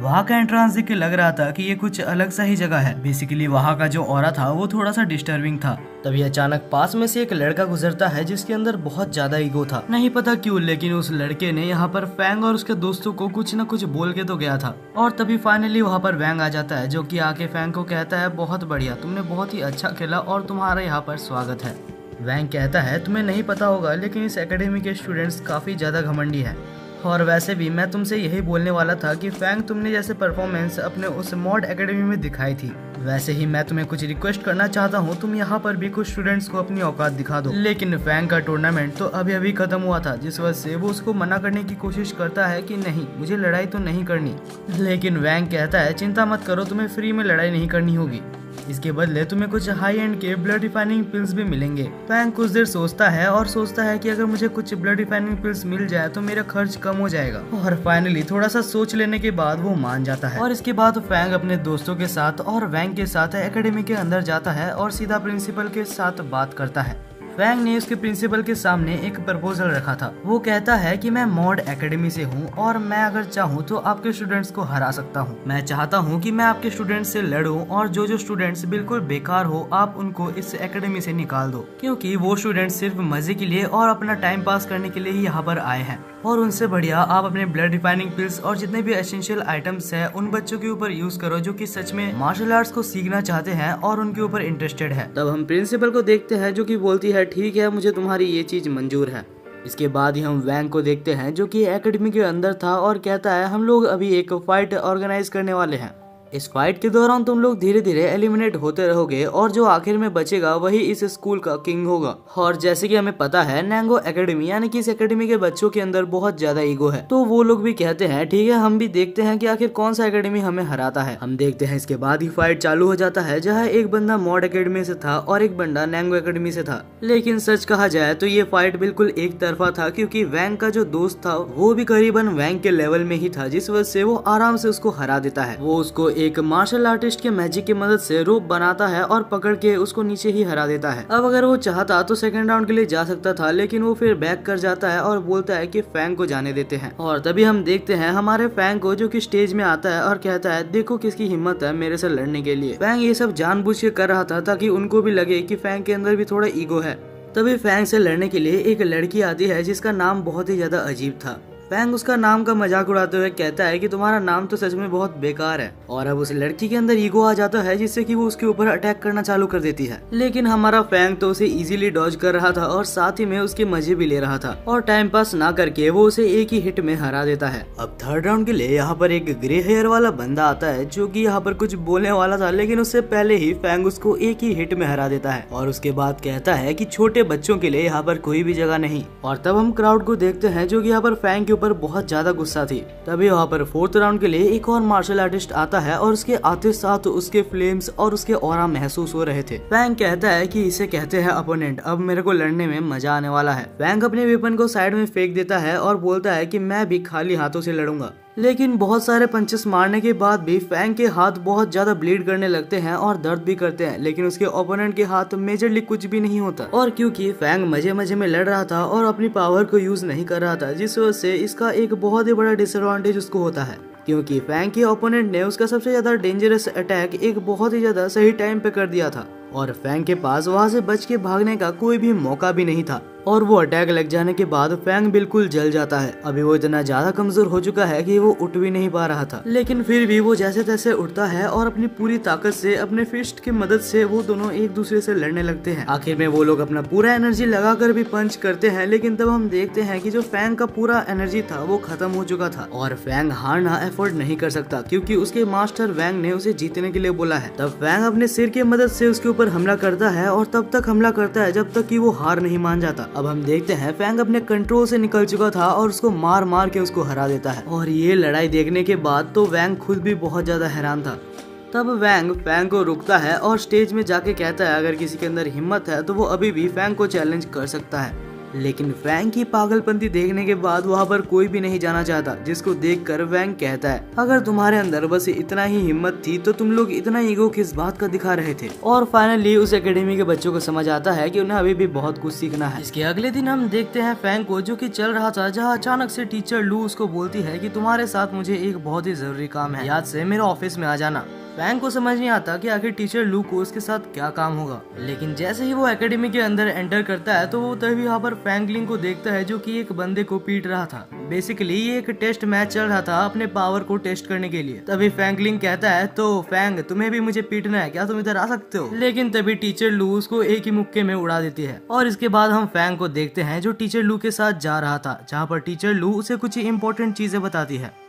वहाँ का एंट्रेंस देख के लग रहा था कि ये कुछ अलग सा ही जगह है। बेसिकली वहाँ का जो ऑरा था वो थोड़ा सा डिस्टर्बिंग था। तभी अचानक पास में से एक लड़का गुजरता है, जिसके अंदर बहुत ज्यादा ईगो था। नहीं पता क्यों, लेकिन उस लड़के ने यहाँ पर फैंग और उसके दोस्तों को कुछ न कुछ बोल के तो गया था। और तभी फाइनली वहाँ पर वैंग आ जाता है, जो कि आके फैंग को कहता है, बहुत बढ़िया, तुमने बहुत ही अच्छा खेला और तुम्हारा यहाँ पर स्वागत है। वैंग कहता है, तुम्हें नहीं पता होगा, लेकिन इस एकेडमी के स्टूडेंट्स काफी ज्यादा घमंडी है। और वैसे भी मैं तुमसे यही बोलने वाला था कि फैंग, तुमने जैसे परफॉर्मेंस अपने उस मॉड एकेडमी में दिखाई थी, वैसे ही मैं तुम्हें कुछ रिक्वेस्ट करना चाहता हूँ, तुम यहाँ पर भी कुछ स्टूडेंट्स को अपनी औकात दिखा दो। लेकिन फैंग का टूर्नामेंट तो अभी अभी खत्म हुआ था, जिस वजह से वो उसको मना करने की कोशिश करता है कि नहीं, मुझे लड़ाई तो नहीं करनी। लेकिन वैंग कहता है, चिंता मत करो, तुम्हें फ्री में लड़ाई नहीं करनी होगी, इसके बदले तुम्हें कुछ हाई एंड के ब्लड रिफाइनिंग पिल्स भी मिलेंगे। फैंग कुछ देर सोचता है और सोचता है कि अगर मुझे कुछ ब्लड रिफाइनिंग पिल्स मिल जाए तो मेरा खर्च कम हो जाएगा। और फाइनली थोड़ा सा सोच लेने के बाद वो मान जाता है। और इसके बाद फैंग अपने दोस्तों के साथ और वैंग के साथ एकेडमी के अंदर जाता है और सीधा प्रिंसिपल के साथ बात करता है। फैंग ने उसके प्रिंसिपल के सामने एक प्रपोजल रखा था। वो कहता है कि मैं मॉड एकेडमी से हूँ और मैं अगर चाहूँ तो आपके स्टूडेंट्स को हरा सकता हूँ। मैं चाहता हूँ कि मैं आपके स्टूडेंट्स से लड़ूं और जो स्टूडेंट्स बिल्कुल बेकार हो आप उनको इस एकेडमी से निकाल दो, क्योंकि वो स्टूडेंट्स सिर्फ मजे के लिए और अपना टाइम पास करने के लिए ही यहाँ पर आए हैं। और उनसे बढ़िया आप अपने ब्लड रिफाइनिंग पिल्स और जितने भी एसेंशियल आइटम्स है उन बच्चों के ऊपर यूज करो, जो कि सच में मार्शल आर्ट्स को सीखना चाहते हैं और उनके ऊपर इंटरेस्टेड है। तब हम प्रिंसिपल को देखते हैं, जो कि बोलती है, ठीक है, मुझे तुम्हारी ये चीज मंजूर है। इसके बाद ही हम वैंग को देखते हैं, जो कि एकेडमी के अंदर था और कहता है, हम लोग अभी एक फाइट ऑर्गेनाइज करने वाले हैं। इस फाइट के दौरान तुम लोग धीरे धीरे एलिमिनेट होते रहोगे और जो आखिर में बचेगा वही इस स्कूल का किंग होगा। और जैसे कि हमें पता है नैंगो एकेडमी यानी कि इस एकेडमी के बच्चों के अंदर बहुत ज्यादा ईगो है, तो वो लोग भी कहते हैं ठीक है हम भी देखते हैं कि आखिर कौन सा एकेडमी हमें हराता है। हम देखते हैं इसके बाद ही फाइट चालू हो जाता है जहाँ एक बंदा मॉड एकेडमी से था और एक बंदा नैंगो एकेडमी से था। लेकिन सच कहा जाए तो ये फाइट बिल्कुल एक तरफा था, क्योंकि वैंग का जो दोस्त था वो भी करीबन वैंग के लेवल में ही था, जिस वजह से वो आराम से उसको हरा देता है। वो उसको एक मार्शल आर्टिस्ट के मैजिक की मदद से रोप बनाता है और पकड़ के उसको नीचे ही हरा देता है। अब अगर वो चाहता तो सेकंड राउंड के लिए जा सकता था, लेकिन वो फिर बैक कर जाता है और बोलता है कि फैंग को जाने देते हैं। और तभी हम देखते हैं हमारे फैंग को जो कि स्टेज में आता है और कहता है देखो किसकी हिम्मत है मेरे से लड़ने के लिए। फैंग ये सब जानबूझ के कर रहा था ताकि उनको भी लगे कि फैंग के अंदर भी थोड़ा ईगो है। तभी फैंग से लड़ने के लिए एक लड़की आती है जिसका नाम बहुत ही ज्यादा अजीब था। फैंग उसका नाम का मजाक उड़ाते हुए कहता है कि तुम्हारा नाम तो सच में बहुत बेकार है। और अब उस लड़की के अंदर ईगो आ जाता है जिससे कि वो उसके ऊपर अटैक करना चालू कर देती है। लेकिन हमारा फैंग तो उसे इजीली डॉज कर रहा था और साथ ही में उसके मजे भी ले रहा था और टाइम पास ना करके वो उसे एक ही हिट में हरा देता है। अब थर्ड राउंड के लिए यहाँ पर एक ग्रे हेयर वाला बंदा आता है जो कि यहाँ पर कुछ बोलने वाला था, लेकिन उससे पहले ही फैंग उसको एक ही हिट में हरा देता है और उसके बाद कहता है कि छोटे बच्चों के लिए यहाँ पर कोई भी जगह नहीं। और तब हम क्राउड को देखते हैं जो कि यहाँ पर फैंग के ऊपर बहुत ज्यादा गुस्सा थी। तभी वहाँ पर फोर्थ राउंड के लिए एक और मार्शल आर्टिस्ट आता है और उसके आते साथ उसके फ्लेम्स और उसके ऑरा महसूस हो रहे थे। फैंग कहता है कि इसे कहते हैं अपोनेंट, अब मेरे को लड़ने में मजा आने वाला है। फैंग अपने वेपन को साइड में फेंक देता है और बोलता है कि मैं भी खाली हाथों से लड़ूंगा। लेकिन बहुत सारे पंचेस मारने के बाद भी फैंग के हाथ बहुत ज्यादा ब्लीड करने लगते हैं और दर्द भी करते हैं, लेकिन उसके ओपोनेंट के हाथ मेजरली कुछ भी नहीं होता। और क्योंकि फैंग मजे मजे में लड़ रहा था और अपनी पावर को यूज नहीं कर रहा था, जिस वजह से इसका एक बहुत ही बड़ा डिसएडवांटेज उसको होता है, क्योंकि फैंग के ओपोनेंट ने उसका सबसे ज्यादा डेंजरस अटैक एक बहुत ही ज्यादा सही टाइम पे कर दिया था और फैंग के पास वहाँ से बच के भागने का कोई भी मौका भी नहीं था। और वो अटैक लग जाने के बाद फैंग बिल्कुल जल जाता है। अभी वो इतना ज्यादा कमजोर हो चुका है कि वो उठ भी नहीं पा रहा था, लेकिन फिर भी वो जैसे तैसे उठता है और अपनी पूरी ताकत से अपने फिस्ट की मदद से वो दोनों एक दूसरे से लड़ने लगते हैं। आखिर में वो लोग अपना पूरा एनर्जी लगाकर भी पंच करते हैं, लेकिन तब हम देखते हैं कि जो फैंग का पूरा एनर्जी था वो खत्म हो चुका था और फैंग हारना एफोर्ड नहीं कर सकता, क्योंकि उसके मास्टर वैंग ने उसे जीतने के लिए बोला है। तब फैंग अपने सिर की मदद से उसके ऊपर हमला करता है और तब तक हमला करता है जब तक कि वो हार नहीं मान जाता। अब हम देखते हैं फैंग अपने कंट्रोल से निकल चुका था और उसको मार मार के उसको हरा देता है। और ये लड़ाई देखने के बाद तो वैंग खुद भी बहुत ज्यादा हैरान था। तब वैंग फैंग को रुकता है और स्टेज में जाके कहता है अगर किसी के अंदर हिम्मत है तो वो अभी भी फैंग को चैलेंज कर सकता है। लेकिन फैंग की पागलपंती देखने के बाद वहाँ पर कोई भी नहीं जाना चाहता, जिसको देखकर वैंग कहता है अगर तुम्हारे अंदर बस इतना ही हिम्मत थी तो तुम लोग इतना ईगो किस बात का दिखा रहे थे। और फाइनली उस एकेडमी के बच्चों को समझ आता है कि उन्हें अभी भी बहुत कुछ सीखना है। इसके अगले दिन हम देखते हैं फैंग को जो कि चल रहा था, जहाँ अचानक से टीचर लू उसको बोलती है कि तुम्हारे साथ मुझे एक बहुत ही जरूरी काम है, याद से मेरे ऑफिस में आ जाना। फैंग को समझ नहीं आता कि आखिर टीचर लू को उसके साथ क्या काम होगा, लेकिन जैसे ही वो एकेडमी के अंदर एंटर करता है तो वो तभी यहाँ पर फैंगलिंग को देखता है जो कि एक बंदे को पीट रहा था। बेसिकली ये एक टेस्ट मैच चल रहा था अपने पावर को टेस्ट करने के लिए। तभी फैंगलिंग कहता है तो फैंग तुम्हें भी मुझे पीटना है क्या, तुम इधर आ सकते हो। लेकिन तभी टीचर लू उसको एक ही मुक्के में उड़ा देती है। और इसके बाद हम फैंग को देखते हैं जो टीचर लू के साथ जा रहा था, जहाँ पर टीचर लू उसे कुछ इंपॉर्टेंट चीजें बताती है।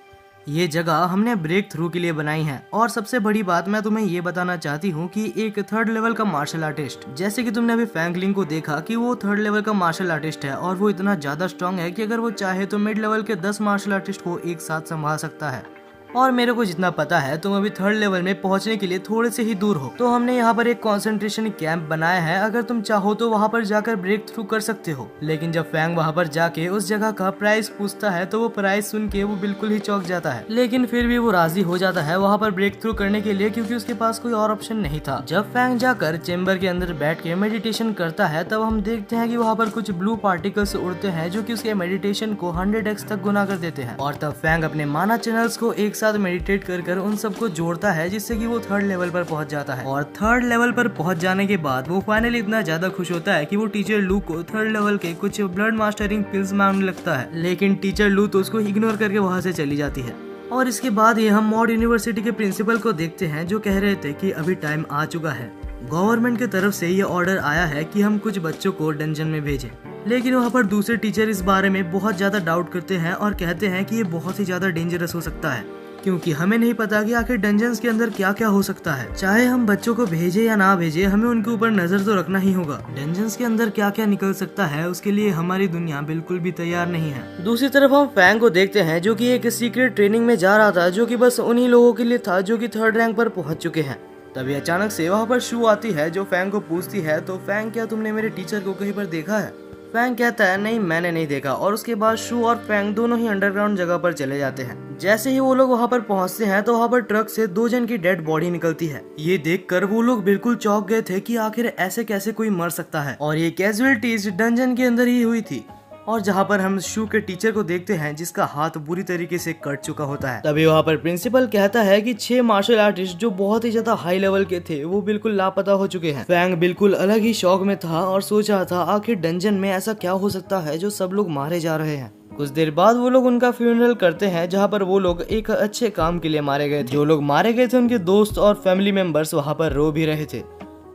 ये जगह हमने ब्रेक थ्रू के लिए बनाई है और सबसे बड़ी बात मैं तुम्हें ये बताना चाहती हूँ कि एक थर्ड लेवल का मार्शल आर्टिस्ट, जैसे कि तुमने अभी फैंगलिंग को देखा कि वो थर्ड लेवल का मार्शल आर्टिस्ट है और वो इतना ज्यादा स्ट्रांग है कि अगर वो चाहे तो मिड लेवल के 10 मार्शल आर्टिस्ट को एक साथ संभाल सकता है। और मेरे को जितना पता है तुम अभी थर्ड लेवल में पहुंचने के लिए थोड़े से ही दूर हो, तो हमने यहाँ पर एक कंसंट्रेशन कैंप बनाया है, अगर तुम चाहो तो वहाँ पर जाकर ब्रेक थ्रू कर सकते हो। लेकिन जब फैंग वहाँ पर जाके उस जगह का प्राइस पूछता है तो वो प्राइस सुन के वो बिल्कुल ही चौंक जाता है, लेकिन फिर भी वो राजी हो जाता है वहाँ पर ब्रेक थ्रू करने के लिए, क्योंकि उसके पास कोई और ऑप्शन नहीं था। जब फैंग जाकर चेम्बर के अंदर बैठ के मेडिटेशन करता है तब हम देखते हैं कि वहाँ पर कुछ ब्लू पार्टिकल्स उड़ते हैं जो कि उसके मेडिटेशन को 100x तक गुना कर देते हैं। और तब फैंग अपने माना चैनल्स को एक साथ मेडिटेट कर उन सबको जोड़ता है, जिससे कि वो थर्ड लेवल पर पहुंच जाता है। और थर्ड लेवल पर पहुंच जाने के बाद वो फाइनली इतना ज्यादा खुश होता है कि वो टीचर लू को थर्ड लेवल के कुछ ब्लड मास्टरिंग पिल्स मांगने लगता है, लेकिन टीचर लू तो उसको इग्नोर करके वहाँ से चली जाती है। और इसके बाद ही हम मॉड यूनिवर्सिटी के प्रिंसिपल को देखते हैं जो कह रहे थे कि अभी टाइम आ चुका है, गवर्नमेंट की तरफ से ये ऑर्डर आया है कि हम कुछ बच्चों को डंजन में भेजें। लेकिन वहाँ पर दूसरे टीचर इस बारे में बहुत ज्यादा डाउट करते हैं और कहते हैं कि ये बहुत ही ज्यादा डेंजरस हो सकता है। क्योंकि हमें नहीं पता कि आखिर डंजन्स के अंदर क्या क्या हो सकता है। चाहे हम बच्चों को भेजे या ना भेजे, हमें उनके ऊपर नजर तो रखना ही होगा। डंजन्स के अंदर क्या क्या निकल सकता है उसके लिए हमारी दुनिया बिल्कुल भी तैयार नहीं है। दूसरी तरफ हम फैंग को देखते हैं जो कि एक सीक्रेट ट्रेनिंग में जा रहा था, जो कि बस उन्हीं लोगों के लिए था जो कि 3rd रैंक पर पहुंच चुके हैं। तभी अचानक से वहाँ पर शू आती है जो फैंग को पूछती है, तो फैंग क्या तुमने मेरे टीचर को कहीं पर देखा है? फैंग कहता है नहीं मैंने नहीं देखा, और उसके बाद शू और फैंग दोनों ही अंडरग्राउंड जगह पर चले जाते हैं। जैसे ही वो लोग वहाँ पर पहुँचते हैं तो वहाँ पर ट्रक से 2 जन की डेड बॉडी निकलती है। ये देखकर वो लोग बिल्कुल चौंक गए थे कि आखिर ऐसे कैसे कोई मर सकता है, और ये कैजुअलिटीज डंजन के अंदर ही हुई थी। और जहाँ पर हम शू के टीचर को देखते हैं जिसका हाथ बुरी तरीके से कट चुका होता है। तभी वहाँ पर प्रिंसिपल कहता है कि 6 मार्शल आर्टिस्ट जो बहुत ही ज्यादा हाई लेवल के थे वो बिल्कुल लापता हो चुके हैं। फैंग बिल्कुल अलग ही शौक में था और सोच रहा था आखिर डंजन में ऐसा क्या हो सकता है जो सब लोग मारे जा रहे हैं। कुछ देर बाद वो लोग उनका फ्यूनरल करते हैं, जहाँ पर वो लोग एक अच्छे काम के लिए मारे गए थे। जो लोग मारे गए थे उनके दोस्त और फैमिली मेंबर्स वहाँ पर रो भी रहे थे।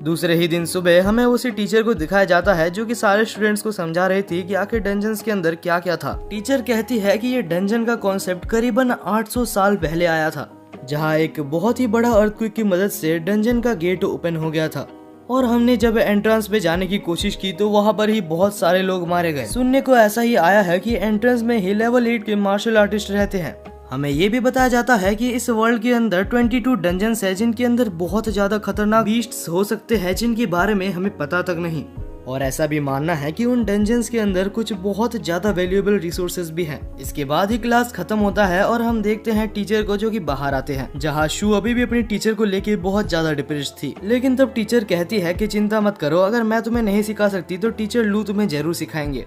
दूसरे ही दिन सुबह हमें उसी टीचर को दिखाया जाता है जो कि सारे स्टूडेंट्स को समझा रही थी कि आखिर डंजन्स के अंदर क्या क्या था। टीचर कहती है कि ये डंजन का कॉन्सेप्ट करीबन 800 साल पहले आया था, जहाँ एक बहुत ही बड़ा अर्थक्वेक की मदद से डंजन का गेट ओपन हो गया था, और हमने जब एंट्रेंस पे जाने की कोशिश की तो वहाँ पर ही बहुत सारे लोग मारे गए। सुनने को ऐसा ही आया है कि एंट्रेंस में ही लेवल 8 के मार्शल आर्टिस्ट रहते हैं। हमें ये भी बताया जाता है कि इस वर्ल्ड के अंदर 22 डंजन्स है जिनके अंदर बहुत ज्यादा खतरनाक बीस्ट्स हो सकते हैं जिनके बारे में हमें पता तक नहीं। और ऐसा भी मानना है कि उन डंजन्स के अंदर कुछ बहुत ज्यादा वैल्यूएबल रिसोर्सेज भी हैं। इसके बाद ही क्लास खत्म होता है और हम देखते हैं टीचर को जो कि बाहर आते हैं, जहाँ शू अभी भी अपनी टीचर को लेके बहुत ज्यादा डिप्रेस्ड थी। लेकिन तब टीचर कहती है कि चिंता मत करो, अगर मैं तुम्हें नहीं सिखा सकती तो टीचर लू तुम्हें जरूर सिखाएंगे।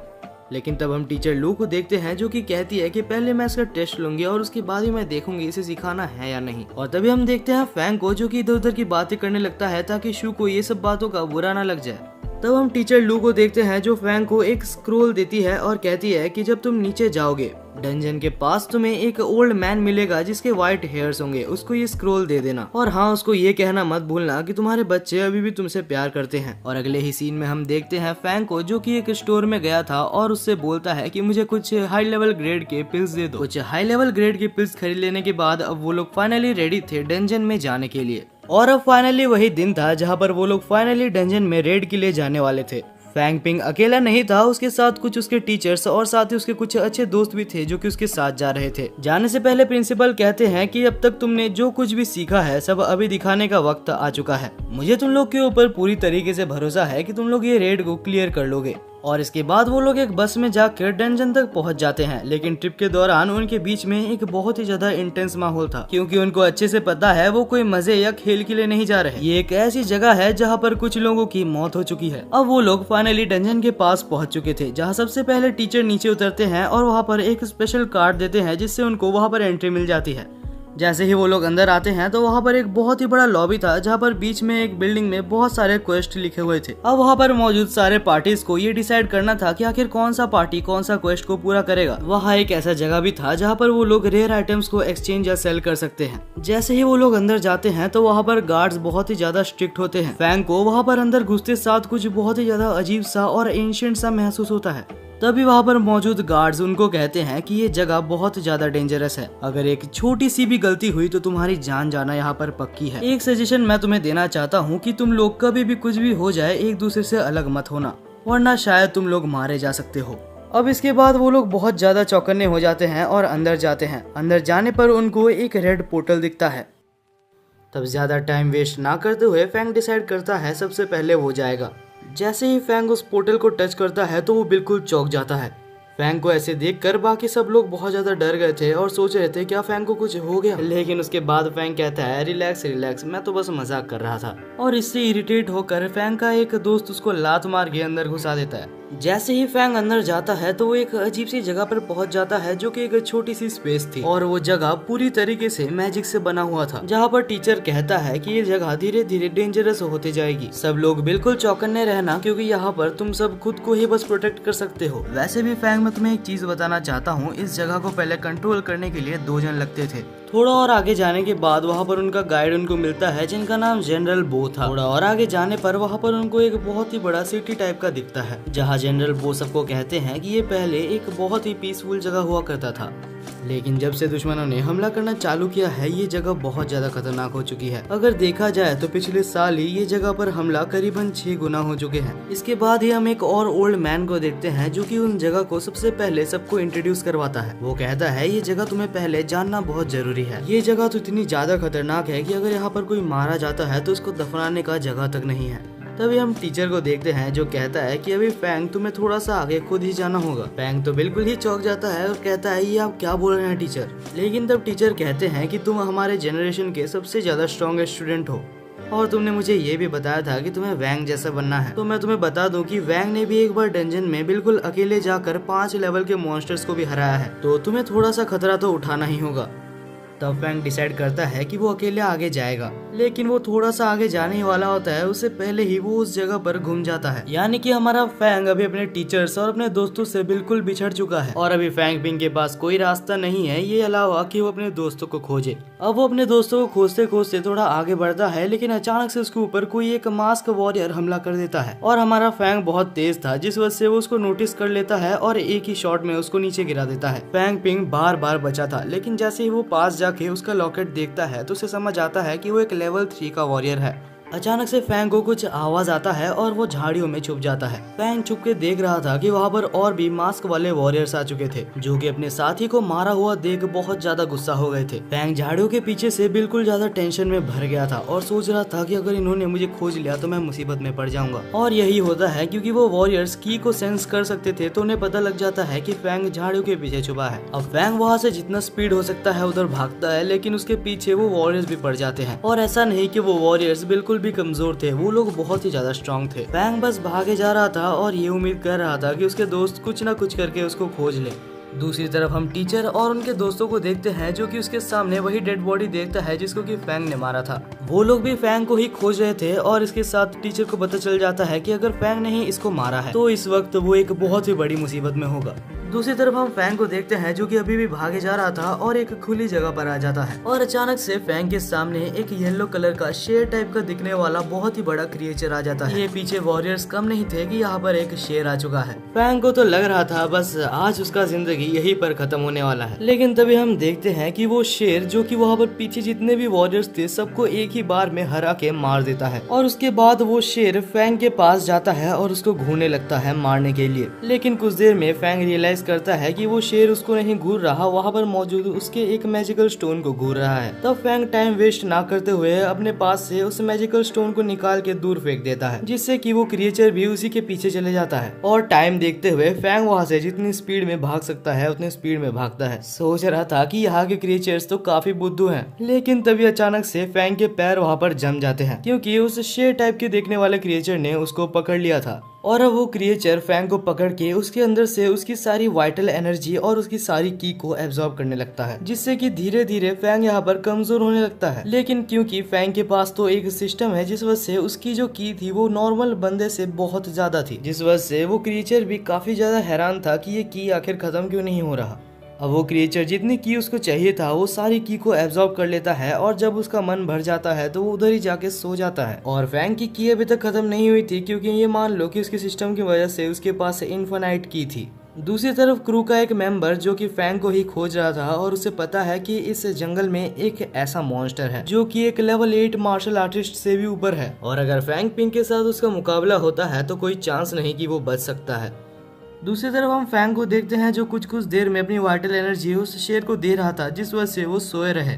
लेकिन तब हम टीचर लू को देखते हैं जो कि कहती है कि पहले मैं इसका टेस्ट लूंगी और उसके बाद ही मैं देखूंगी इसे सिखाना है या नहीं। और तभी हम देखते हैं फैंग को जो कि इधर उधर की बातें करने लगता है ताकि शू को ये सब बातों का बुरा ना लग जाए। तब हम टीचर लू को देखते हैं जो फैंग को एक स्क्रोल देती है और कहती है कि जब तुम नीचे जाओगे डंजन के पास तुम्हें एक ओल्ड मैन मिलेगा जिसके व्हाइट हेयर्स होंगे, उसको ये स्क्रोल दे देना, और हाँ उसको ये कहना मत भूलना कि तुम्हारे बच्चे अभी भी तुमसे प्यार करते हैं। और अगले ही सीन में हम देखते हैं फैंग को जो कि एक स्टोर में गया था और उससे बोलता है कि मुझे कुछ हाई लेवल ग्रेड के पिल्स दे दो। कुछ हाई लेवल ग्रेड के पिल्स खरीद लेने के बाद अब वो लोग फाइनली रेडी थे डंजन में जाने के लिए। और अब फाइनली वही दिन था जहाँ पर वो लोग फाइनली डंजन में रेड के लिए जाने वाले थे। फैंग पिंग अकेला नहीं था, उसके साथ कुछ उसके टीचर्स और साथ ही उसके कुछ अच्छे दोस्त भी थे जो कि उसके साथ जा रहे थे। जाने से पहले प्रिंसिपल कहते हैं कि अब तक तुमने जो कुछ भी सीखा है सब अभी दिखाने का वक्त आ चुका है। मुझे तुम लोग के ऊपर पूरी तरीके से भरोसा है कि तुम लोग ये रेड को क्लियर कर लोगे। और इसके बाद वो लोग एक बस में जाकर डंजन तक पहुंच जाते हैं। लेकिन ट्रिप के दौरान उनके बीच में एक बहुत ही ज्यादा इंटेंस माहौल था, क्योंकि उनको अच्छे से पता है वो कोई मजे या खेल के लिए नहीं जा रहे। ये एक ऐसी जगह है जहाँ पर कुछ लोगों की मौत हो चुकी है। अब वो लोग फाइनली डंजन के पास पहुंच चुके थे, जहाँ सबसे पहले टीचर नीचे उतरते हैं और वहाँ पर एक स्पेशल कार्ड देते हैं जिससे उनको वहाँ पर एंट्री मिल जाती है। जैसे ही वो लोग अंदर आते हैं तो वहाँ पर एक बहुत ही बड़ा लॉबी था, जहाँ पर बीच में एक बिल्डिंग में बहुत सारे क्वेस्ट लिखे हुए थे। अब वहाँ पर मौजूद सारे पार्टीज को ये डिसाइड करना था कि आखिर कौन सा पार्टी कौन सा क्वेस्ट को पूरा करेगा। वहाँ एक ऐसा जगह भी था जहाँ पर वो लोग रेयर आइटम्स को एक्सचेंज या सेल कर सकते हैं। जैसे ही वो लोग अंदर जाते हैं तो वहाँ पर गार्ड्स बहुत ही ज्यादा स्ट्रिक्ट होते हैं। फैंग को वहाँ पर अंदर घुसते साथ कुछ बहुत ही ज्यादा अजीब सा और एंशिएंट सा महसूस होता है। तभी वहाँ पर मौजूद गार्ड्स उनको कहते हैं कि ये जगह बहुत ज्यादा डेंजरस है, अगर एक छोटी सी भी गलती हुई तो तुम्हारी जान जाना यहाँ पर पक्की है। एक सजेशन मैं तुम्हें देना चाहता हूँ कि तुम लोग कभी भी कुछ भी हो जाए एक दूसरे से अलग मत होना, वरना शायद तुम लोग मारे जा सकते हो। अब इसके बाद वो लोग बहुत ज्यादा चौकन्ने हो जाते हैं और अंदर जाते हैं। अंदर जाने पर उनको एक रेड पोर्टल दिखता है। तब ज्यादा टाइम वेस्ट ना करते हुए फैंग डिसाइड करता है सबसे पहले वो जाएगा। जैसे ही फैंग उस पोर्टल को टच करता है तो वो बिल्कुल चौंक जाता है। फैंग को ऐसे देखकर बाकी सब लोग बहुत ज्यादा डर गए थे और सोच रहे थे क्या फैंग को कुछ हो गया। लेकिन उसके बाद फैंग कहता है रिलैक्स रिलैक्स, मैं तो बस मजाक कर रहा था। और इससे इरिटेट होकर फैंग का एक दोस्त उसको लात मार के अंदर घुसा देता है। जैसे ही फैंग अंदर जाता है तो वो एक अजीब सी जगह पर पहुंच जाता है जो कि एक छोटी सी स्पेस थी, और वो जगह पूरी तरीके से मैजिक से बना हुआ था, जहाँ पर टीचर कहता है कि ये जगह धीरे धीरे डेंजरस होते जाएगी। सब लोग बिल्कुल चौकन्ने रहना, क्योंकि यहाँ पर तुम सब खुद को ही बस प्रोटेक्ट कर सकते हो। वैसे भी फैंग, मैं तुम्हें एक चीज बताना चाहता हूँ, इस जगह को पहले कंट्रोल करने के लिए 2 जन लगते थे। थोड़ा और आगे जाने के बाद वहाँ पर उनका गाइड उनको मिलता है जिनका नाम जनरल बो था। थोड़ा और आगे जाने पर वहाँ पर उनको एक बहुत ही बड़ा सिटी टाइप का दिखता है, जहाँ जनरल बो सबको कहते हैं कि ये पहले एक बहुत ही पीसफुल जगह हुआ करता था। लेकिन जब से दुश्मनों ने हमला करना चालू किया है, ये जगह बहुत ज्यादा खतरनाक हो चुकी है। अगर देखा जाए तो पिछले साल ही ये जगह पर हमला करीबन 6 गुना हो चुके हैं। इसके बाद ही हम एक और ओल्ड मैन को देखते हैं जो कि उन जगह को सबसे पहले सबको इंट्रोड्यूस करवाता है। वो कहता है ये जगह तुम्हें पहले जानना बहुत जरूरी है। ये जगह तो इतनी ज्यादा खतरनाक है कि अगर यहाँ पर कोई मारा जाता है तो उसको दफनाने का जगह तक नहीं है। तभी हम टीचर को देखते हैं जो कहता है कि अभी फैंग तुम्हें थोड़ा सा आगे खुद ही जाना होगा। फैंग तो बिल्कुल ही चौंक जाता है और कहता है ये आप क्या बोल रहे हैं टीचर। लेकिन तब टीचर कहते हैं कि तुम हमारे जनरेशन के सबसे ज्यादा स्ट्रॉन्गेस्ट स्टूडेंट हो और तुमने मुझे ये भी बताया था कि तुम्हें वैंग जैसा बनना है। तो मैं तुम्हें बता दूं कि वैंग ने भी एक बार डंजन में बिल्कुल अकेले जाकर 5 लेवल के मॉन्स्टर्स को भी हराया है, तो तुम्हें थोड़ा सा खतरा तो उठाना ही होगा। तब फैंग डिसाइड करता है कि वो अकेले आगे जाएगा, लेकिन वो थोड़ा सा आगे जाने ही वाला होता है उससे पहले ही वो उस जगह पर घूम जाता है। यानी कि हमारा फैंग अभी अपने टीचर्स और अपने दोस्तों से बिल्कुल बिछड़ चुका है और अभी फैंग पिंग के पास कोई रास्ता नहीं है ये अलावा कि वो अपने दोस्तों को खोजे। अब वो अपने दोस्तों को खोजते खोजते थोड़ा आगे बढ़ता है, लेकिन अचानक से उसके ऊपर कोई एक मास्क वॉरियर हमला कर देता है और हमारा फैंग बहुत तेज था जिस वजह से वो उसको नोटिस कर लेता है और एक ही शॉट में उसको नीचे गिरा देता है। फैंग पिंग बार बार बचा था, लेकिन जैसे ही वो पास जाके उसका लॉकेट देखता है तो उसे समझ आता है कि वो एक लेवल 3 का वॉरियर है। अचानक से फैंग को कुछ आवाज आता है और वो झाड़ियों में छुप जाता है। फैंग छुप के देख रहा था कि वहाँ पर और भी मास्क वाले वॉरियर्स आ चुके थे जो कि अपने साथी को मारा हुआ देख बहुत ज्यादा गुस्सा हो गए थे। फैंग झाड़ियों के पीछे से बिल्कुल ज्यादा टेंशन में भर गया था और सोच रहा था कि अगर इन्होंने मुझे खोज लिया तो मैं मुसीबत में पड़ जाऊंगा। और यही होता है क्योंकि वो वॉरियर्स की को सेंस कर सकते थे तो उन्हें पता लग जाता है कि फैंग झाड़ियों के पीछे छुपा है। अब फैंग वहाँ से जितना स्पीड हो सकता है उधर भागता है, लेकिन उसके पीछे वो वॉरियर्स भी पड़ जाते हैं। और ऐसा नहीं कि वो वॉरियर्स बिल्कुल भी कमजोर थे, वो लोग बहुत ही ज्यादा स्ट्रॉन्ग थे। फैंग बस भागे जा रहा था और ये उम्मीद कर रहा था कि उसके दोस्त कुछ ना कुछ करके उसको खोज ले। दूसरी तरफ हम टीचर और उनके दोस्तों को देखते हैं जो कि उसके सामने वही डेड बॉडी देखता है जिसको कि फैंग ने मारा था। वो लोग भी फैंग को ही खोज रहे थे और इसके साथ टीचर को पता चल जाता है कि अगर फैंग ने ही इसको मारा है तो इस वक्त वो एक बहुत ही बड़ी मुसीबत में होगा। दूसरी तरफ हम फैंग को देखते हैं जो कि अभी भी भागे जा रहा था और एक खुली जगह पर आ जाता है और अचानक से फैंग के सामने एक येलो कलर का शेर टाइप का दिखने वाला बहुत ही बड़ा क्रिएचर आ जाता है। ये पीछे वॉरियर्स कम नहीं थे कि यहाँ पर एक शेर आ चुका है। फैंग को तो लग रहा था बस आज उसका जिंदगी यहीं पर खत्म होने वाला है, लेकिन तभी हम देखते हैं कि वो शेर जो कि वहाँ पर पीछे जितने भी वॉरियर्स थे सबको एक ही बार में हरा के मार देता है। और उसके बाद वो शेर फैंग के पास जाता है और उसको घूरने लगता है मारने के लिए, लेकिन कुछ देर में फैंग रियलाइज करता है कि वो शेर उसको नहीं घूर रहा, वहाँ पर मौजूद उसके एक मैजिकल स्टोन को घूर रहा है। तब फैंग टाइम वेस्ट ना करते हुए अपने पास से उस मैजिकल स्टोन को निकाल के दूर फेंक देता है, जिससे कि वो क्रिएचर भी उसी के पीछे चले जाता है। और टाइम देखते हुए फैंग वहाँ से जितनी स्पीड में भाग सकता है उतनी स्पीड में भागता है। सोच रहा था कि यहाँ के क्रिएचर्स तो काफी बुद्धू हैं, लेकिन तभी अचानक से फैंग के पैर वहाँ पर जम जाते हैं क्योंकि उस शेर टाइप के देखने वाले क्रिएचर ने उसको पकड़ लिया था। और अब वो क्रिएचर फैंग को पकड़ के उसके अंदर से उसकी सारी वाइटल एनर्जी और उसकी सारी की को एब्जॉर्ब करने लगता है, जिससे कि धीरे धीरे फैंग यहाँ पर कमजोर होने लगता है। लेकिन क्योंकि फैंग के पास तो एक सिस्टम है जिस वजह से उसकी जो की थी वो नॉर्मल बंदे से बहुत ज्यादा थी, जिस वजह से वो क्रिएचर भी काफी ज्यादा हैरान था कि ये की आखिर खत्म क्यों नहीं हो रहा। अब वो क्रिएचर जितनी की उसको चाहिए था वो सारी की को एब्जॉर्ब कर लेता है और जब उसका मन भर जाता है तो वो उधर ही जाके सो जाता है। और फैंग की की अभी तक खत्म नहीं हुई थी क्योंकि ये मान लो कि उसके सिस्टम की वजह से उसके पास इन्फिनाइट की थी। दूसरी तरफ क्रू का एक मेंबर जो कि फैंग को ही खोज रहा था और उसे पता है कि इस जंगल में एक ऐसा मॉन्स्टर है जो कि एक लेवल 8 मार्शल आर्टिस्ट से भी ऊपर है और अगर फैंग पिंग के साथ उसका मुकाबला होता है तो कोई चांस नहीं कि वो बच सकता है। दूसरी तरफ हम फैंग को देखते हैं जो कुछ देर में अपनी वाइटल एनर्जी उस शेर को दे रहा था जिस वजह से वो सोए रहे।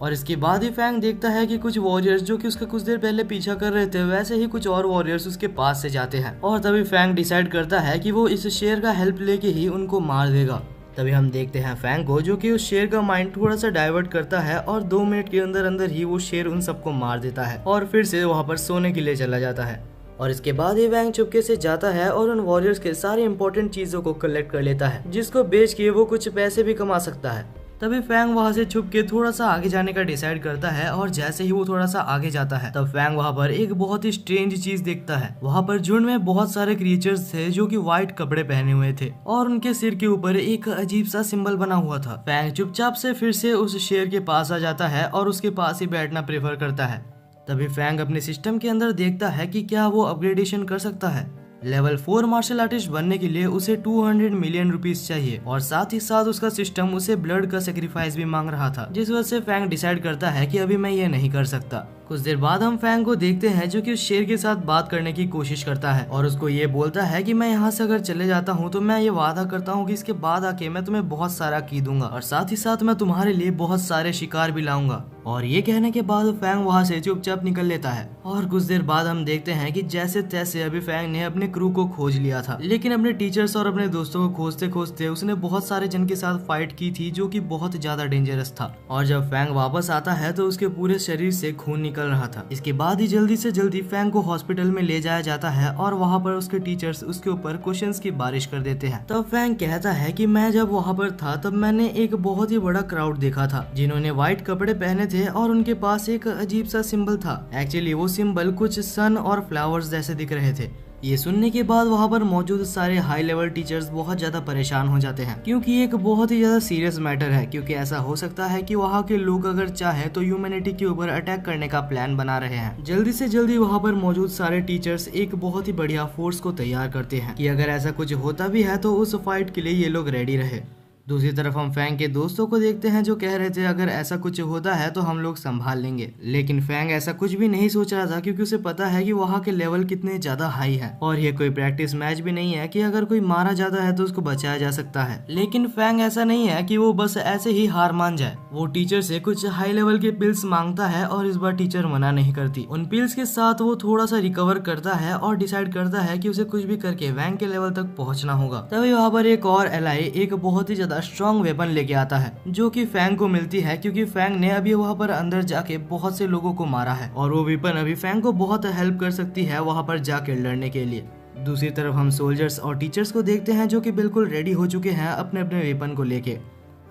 और इसके बाद ही फैंग देखता है कि कुछ वॉरियर्स जो कि उसका कुछ देर पहले पीछा कर रहे थे वैसे ही कुछ और वॉरियर्स उसके पास से जाते हैं और तभी फैंग डिसाइड करता है कि वो इस शेर का हेल्प लेके ही उनको मार देगा। तभी हम देखते हैं फैंग को जो कि उस शेर का माइंड थोड़ा सा डाइवर्ट करता है और 2 मिनट के अंदर अंदर ही वो शेर उन सबको मार देता है और फिर से वहाँ पर सोने के लिए चला जाता है। और इसके बाद ही फैंग चुपके से जाता है और उन वॉरियर्स के सारे इंपॉर्टेंट चीजों को कलेक्ट कर लेता है जिसको बेच के वो कुछ पैसे भी कमा सकता है। तभी फैंग वहाँ से छुप के थोड़ा सा आगे जाने का डिसाइड करता है और जैसे ही वो थोड़ा सा आगे जाता है तब फैंग वहाँ पर एक बहुत ही स्ट्रेंज चीज देखता है। वहाँ पर झुंड में बहुत सारे क्रिएचर्स थे जो कि व्हाइट कपड़े पहने हुए थे और उनके सिर के ऊपर एक अजीब सा सिंबल बना हुआ था। फैंग चुपचाप से फिर से उस शेर के पास आ जाता है और उसके पास ही बैठना प्रेफर करता है। तभी फैंग अपने सिस्टम के अंदर देखता है कि क्या वो अपग्रेडेशन कर सकता है, लेवल 4 मार्शल आर्टिस्ट बनने के लिए उसे 200 मिलियन रुपीस चाहिए और साथ ही साथ उसका सिस्टम उसे ब्लड का सेक्रीफाइस भी मांग रहा था, जिस वजह से फैंग डिसाइड करता है कि अभी मैं ये नहीं कर सकता। कुछ देर बाद हम फैंग को देखते हैं जो कि उस शेर के साथ बात करने की कोशिश करता है और उसको ये बोलता है कि मैं यहाँ से अगर चले जाता हूँ तो मैं ये वादा करता हूँ कि इसके बाद आके मैं तुम्हें बहुत सारा की दूंगा और साथ ही साथ मैं तुम्हारे लिए बहुत सारे शिकार भी लाऊंगा। और ये कहने के बाद फैंग वहाँ से चुपचाप निकल लेता है। और कुछ देर बाद हम देखते हैं कि जैसे तैसे अभी फैंग ने अपने क्रू को खोज लिया था, लेकिन अपने टीचर्स और अपने दोस्तों को खोजते खोजते उसने बहुत सारे जन के साथ फाइट की थी जो कि बहुत ज्यादा डेंजरस था। और जब फैंग वापस आता है तो उसके पूरे शरीर से खून निकल रहा था। इसके बाद ही जल्दी से जल्दी फैंग को हॉस्पिटल में ले जाया जाता है और वहाँ पर उसके टीचर्स उसके ऊपर क्वेश्चंस की बारिश कर देते हैं। तब फैंग कहता है कि मैं जब वहाँ पर था तब मैंने एक बहुत ही बड़ा क्राउड देखा था जिन्होंने व्हाइट कपड़े पहने थे और उनके पास एक अजीब सा सिंबल था। एक्चुअली वो सिंबल कुछ सन और फ्लावर्स जैसे दिख रहे थे। ये सुनने के बाद वहाँ पर मौजूद सारे हाई लेवल टीचर्स बहुत ज्यादा परेशान हो जाते हैं क्योंकि ये एक बहुत ही ज्यादा सीरियस मैटर है, क्योंकि ऐसा हो सकता है कि वहाँ के लोग अगर चाहे तो ह्यूमैनिटी के ऊपर अटैक करने का प्लान बना रहे हैं। जल्दी से जल्दी वहाँ पर मौजूद सारे टीचर्स एक बहुत ही बढ़िया फोर्स को तैयार करते हैं कि अगर ऐसा कुछ होता भी है तो उस फाइट के लिए ये लोग रेडी रहे। दूसरी तरफ हम फैंग के दोस्तों को देखते हैं जो कह रहे थे अगर ऐसा कुछ होता है तो हम लोग संभाल लेंगे, लेकिन फैंग ऐसा कुछ भी नहीं सोच रहा था क्योंकि उसे पता है कि वहाँ के लेवल कितने ज्यादा हाई है और ये कोई प्रैक्टिस मैच भी नहीं है कि अगर कोई मारा जाता है तो उसको बचाया जा सकता है। लेकिन फैंग ऐसा नहीं है कि वो बस ऐसे ही हार मान जाए। वो टीचर से कुछ हाई लेवल के पिल्स मांगता है और इस बार टीचर मना नहीं करती। उन पिल्स के साथ वो थोड़ा सा रिकवर करता है और डिसाइड करता है कि उसे कुछ भी करके वैंग के लेवल तक पहुंचना होगा। तभी वहाँ पर एक और एलाई एक बहुत ही ज्यादा स्ट्रॉन्ग वेपन लेके आता है जो कि फैंग को मिलती है क्योंकि फैंग ने अभी वहाँ पर अंदर जाके बहुत से लोगों को मारा है और वो वेपन अभी फैंग को बहुत हेल्प कर सकती है वहाँ पर जाके लड़ने के लिए। दूसरी तरफ हम सोल्जर्स और टीचर्स को देखते हैं जो कि बिल्कुल रेडी हो चुके हैं अपने अपने वेपन को लेके।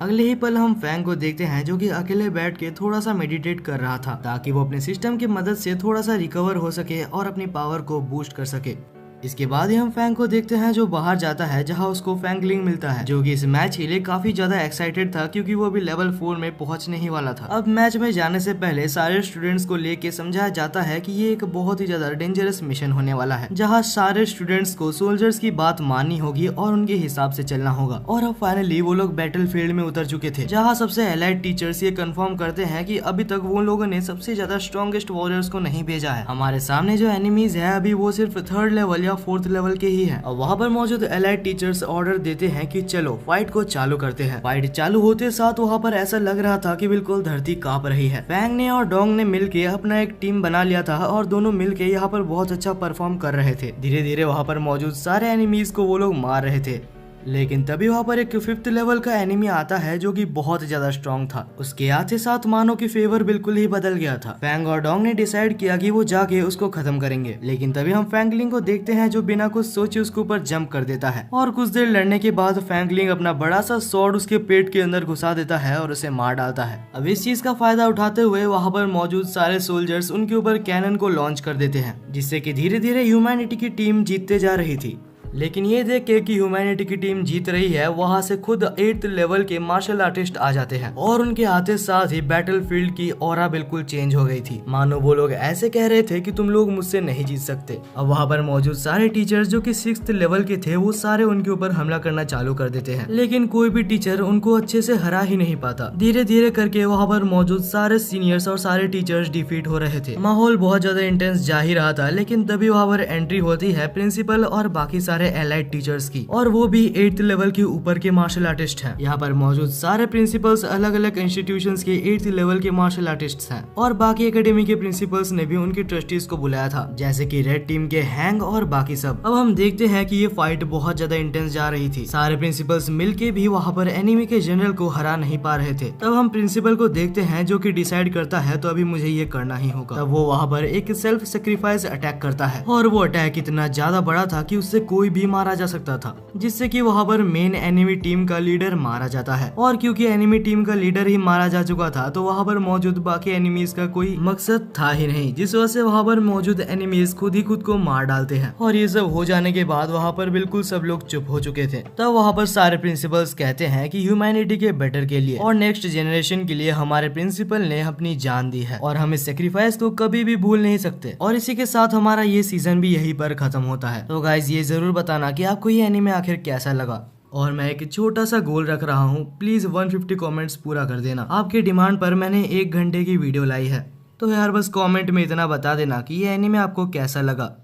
अगले ही पल हम फैंग को देखते हैं जो कि अकेले बैठ के थोड़ा सा मेडिटेट कर रहा था ताकि वो अपने सिस्टम की मदद से थोड़ा सा रिकवर हो सके और अपनी पावर को बूस्ट कर सके। इसके बाद ही हम फैंग को देखते हैं जो बाहर जाता है जहां उसको फैंगलिंग मिलता है जो कि इस मैच के लिए काफी ज्यादा एक्साइटेड था क्योंकि वो भी लेवल 4 में पहुंचने ही वाला था। अब मैच में जाने से पहले सारे स्टूडेंट्स को लेके समझाया जाता है कि ये एक बहुत ही ज्यादा डेंजरस मिशन होने वाला है जहां सारे स्टूडेंट्स को सोल्जर्स की बात माननी होगी और उनके हिसाब से चलना होगा। और अब फाइनली वो लोग बैटल फील्ड में उतर चुके थे जहाँ सबसे एलाइड टीचर्स ये कंफर्म करते हैं कि अभी तक वो लोगों ने सबसे ज्यादा स्ट्रॉन्गेस्ट वॉरियर्स को नहीं भेजा है। हमारे सामने जो एनिमीज है अभी वो सिर्फ 3rd लेवल या 4th लेवल के ही है। और वहाँ पर मौजूद एलाइड टीचर्स ऑर्डर देते हैं कि चलो फाइट को चालू करते हैं। फाइट चालू होते साथ वहाँ पर ऐसा लग रहा था कि बिल्कुल धरती कांप रही है। फैंग ने और डोंग ने मिलके अपना एक टीम बना लिया था और दोनों मिलके यहाँ पर बहुत अच्छा परफॉर्म कर रहे थे। धीरे धीरे वहाँ पर मौजूद सारे एनिमीज को वो लोग मार रहे थे, लेकिन तभी वहाँ पर एक 5th लेवल का एनिमी आता है जो कि बहुत ज्यादा स्ट्रॉन्ग था। उसके आते साथ मानो की फेवर बिल्कुल ही बदल गया था। फैंग और डोंग ने डिसाइड किया कि वो जाके उसको खत्म करेंगे, लेकिन तभी हम फैंगलिंग को देखते हैं जो बिना कुछ सोचे उसके ऊपर जंप कर देता है और कुछ देर लड़ने के बाद फैंगलिंग अपना बड़ा सा स्वॉर्ड उसके पेट के अंदर घुसा देता है और उसे मार डालता है। अब इस चीज का फायदा उठाते हुए वहाँ पर मौजूद सारे सोल्जर्स उनके ऊपर कैनन को लॉन्च कर देते हैं जिससे कि धीरे धीरे ह्यूमैनिटी की टीम जीतते जा रही थी। लेकिन ये देख के कि ह्यूमैनिटी की टीम जीत रही है वहाँ से खुद 8th लेवल के मार्शल आर्टिस्ट आ जाते हैं और उनके आते साथ ही बैटलफील्ड की ऑरा बिल्कुल चेंज हो गई थी। मानो वो लोग ऐसे कह रहे थे कि तुम लोग मुझसे नहीं जीत सकते। अब वहाँ पर मौजूद सारे टीचर्स जो कि 6th लेवल के थे वो सारे उनके ऊपर हमला करना चालू कर देते हैं, लेकिन कोई भी टीचर उनको अच्छे से हरा ही नहीं पाता। धीरे धीरे करके वहाँ पर मौजूद सारे सीनियर्स और सारे टीचर्स डिफीट हो रहे थे। माहौल बहुत ज्यादा इंटेंस जा ही रहा था, लेकिन तभी वहाँ पर एंट्री होती है प्रिंसिपल और बाकी सारे एलाइड टीचर्स की, और वो भी 8th लेवल के ऊपर के मार्शल आर्टिस्ट हैं। यहाँ पर मौजूद सारे प्रिंसिपल्स अलग अलग इंस्टीट्यूशंस के 8th लेवल के मार्शल आर्टिस्ट हैं और बाकी एकेडमी के प्रिंसिपल्स ने भी उनके ट्रस्टीज को बुलाया था जैसे कि रेड टीम के हैंग और बाकी सब। अब हम देखते हैं कि ये फाइट बहुत ज्यादा इंटेंस जा रही थी। सारे प्रिंसिपल्स मिलके भी वहाँ पर एनिमी के जनरल को हरा नहीं पा रहे थे। तब हम प्रिंसिपल को देखते हैं जो कि डिसाइड करता है तो अभी मुझे ये करना ही होगा। तब वो वहाँ पर एक सेल्फ सेक्रीफाइस अटैक करता है और वो अटैक इतना ज्यादा बड़ा था कि उससे कोई भी मारा जा सकता था, जिससे कि वहाँ पर मेन एनिमी टीम का लीडर मारा जाता है। और क्योंकि एनिमी टीम का लीडर ही मारा जा चुका था तो वहाँ पर मौजूद बाकी एनिमीज का कोई मकसद था ही नहीं, जिस वजह से वहाँ पर मौजूद एनिमीज खुद ही खुद को मार डालते हैं। और ये सब हो जाने के बाद वहाँ पर बिल्कुल सब लोग चुप हो चुके थे। तब वहाँ पर सारे प्रिंसिपल्स कहते हैं कि ह्यूमैनिटी के बेटर के लिए और नेक्स्ट जनरेशन के लिए हमारे प्रिंसिपल ने अपनी जान दी है और हम इस सेक्रीफाइस को कभी भी भूल नहीं सकते। और इसी के साथ हमारा ये सीजन भी यहीं पर खत्म होता है। तो गाइज ये जरूर बताना कि आपको ये एनीमे आखिर कैसा लगा। और मैं एक छोटा सा गोल रख रहा हूँ, प्लीज 150 कमेंट्स पूरा कर देना। आपके डिमांड पर मैंने 1 घंटे की वीडियो लाई है, तो यार बस कमेंट में इतना बता देना कि ये एनीमे आपको कैसा लगा।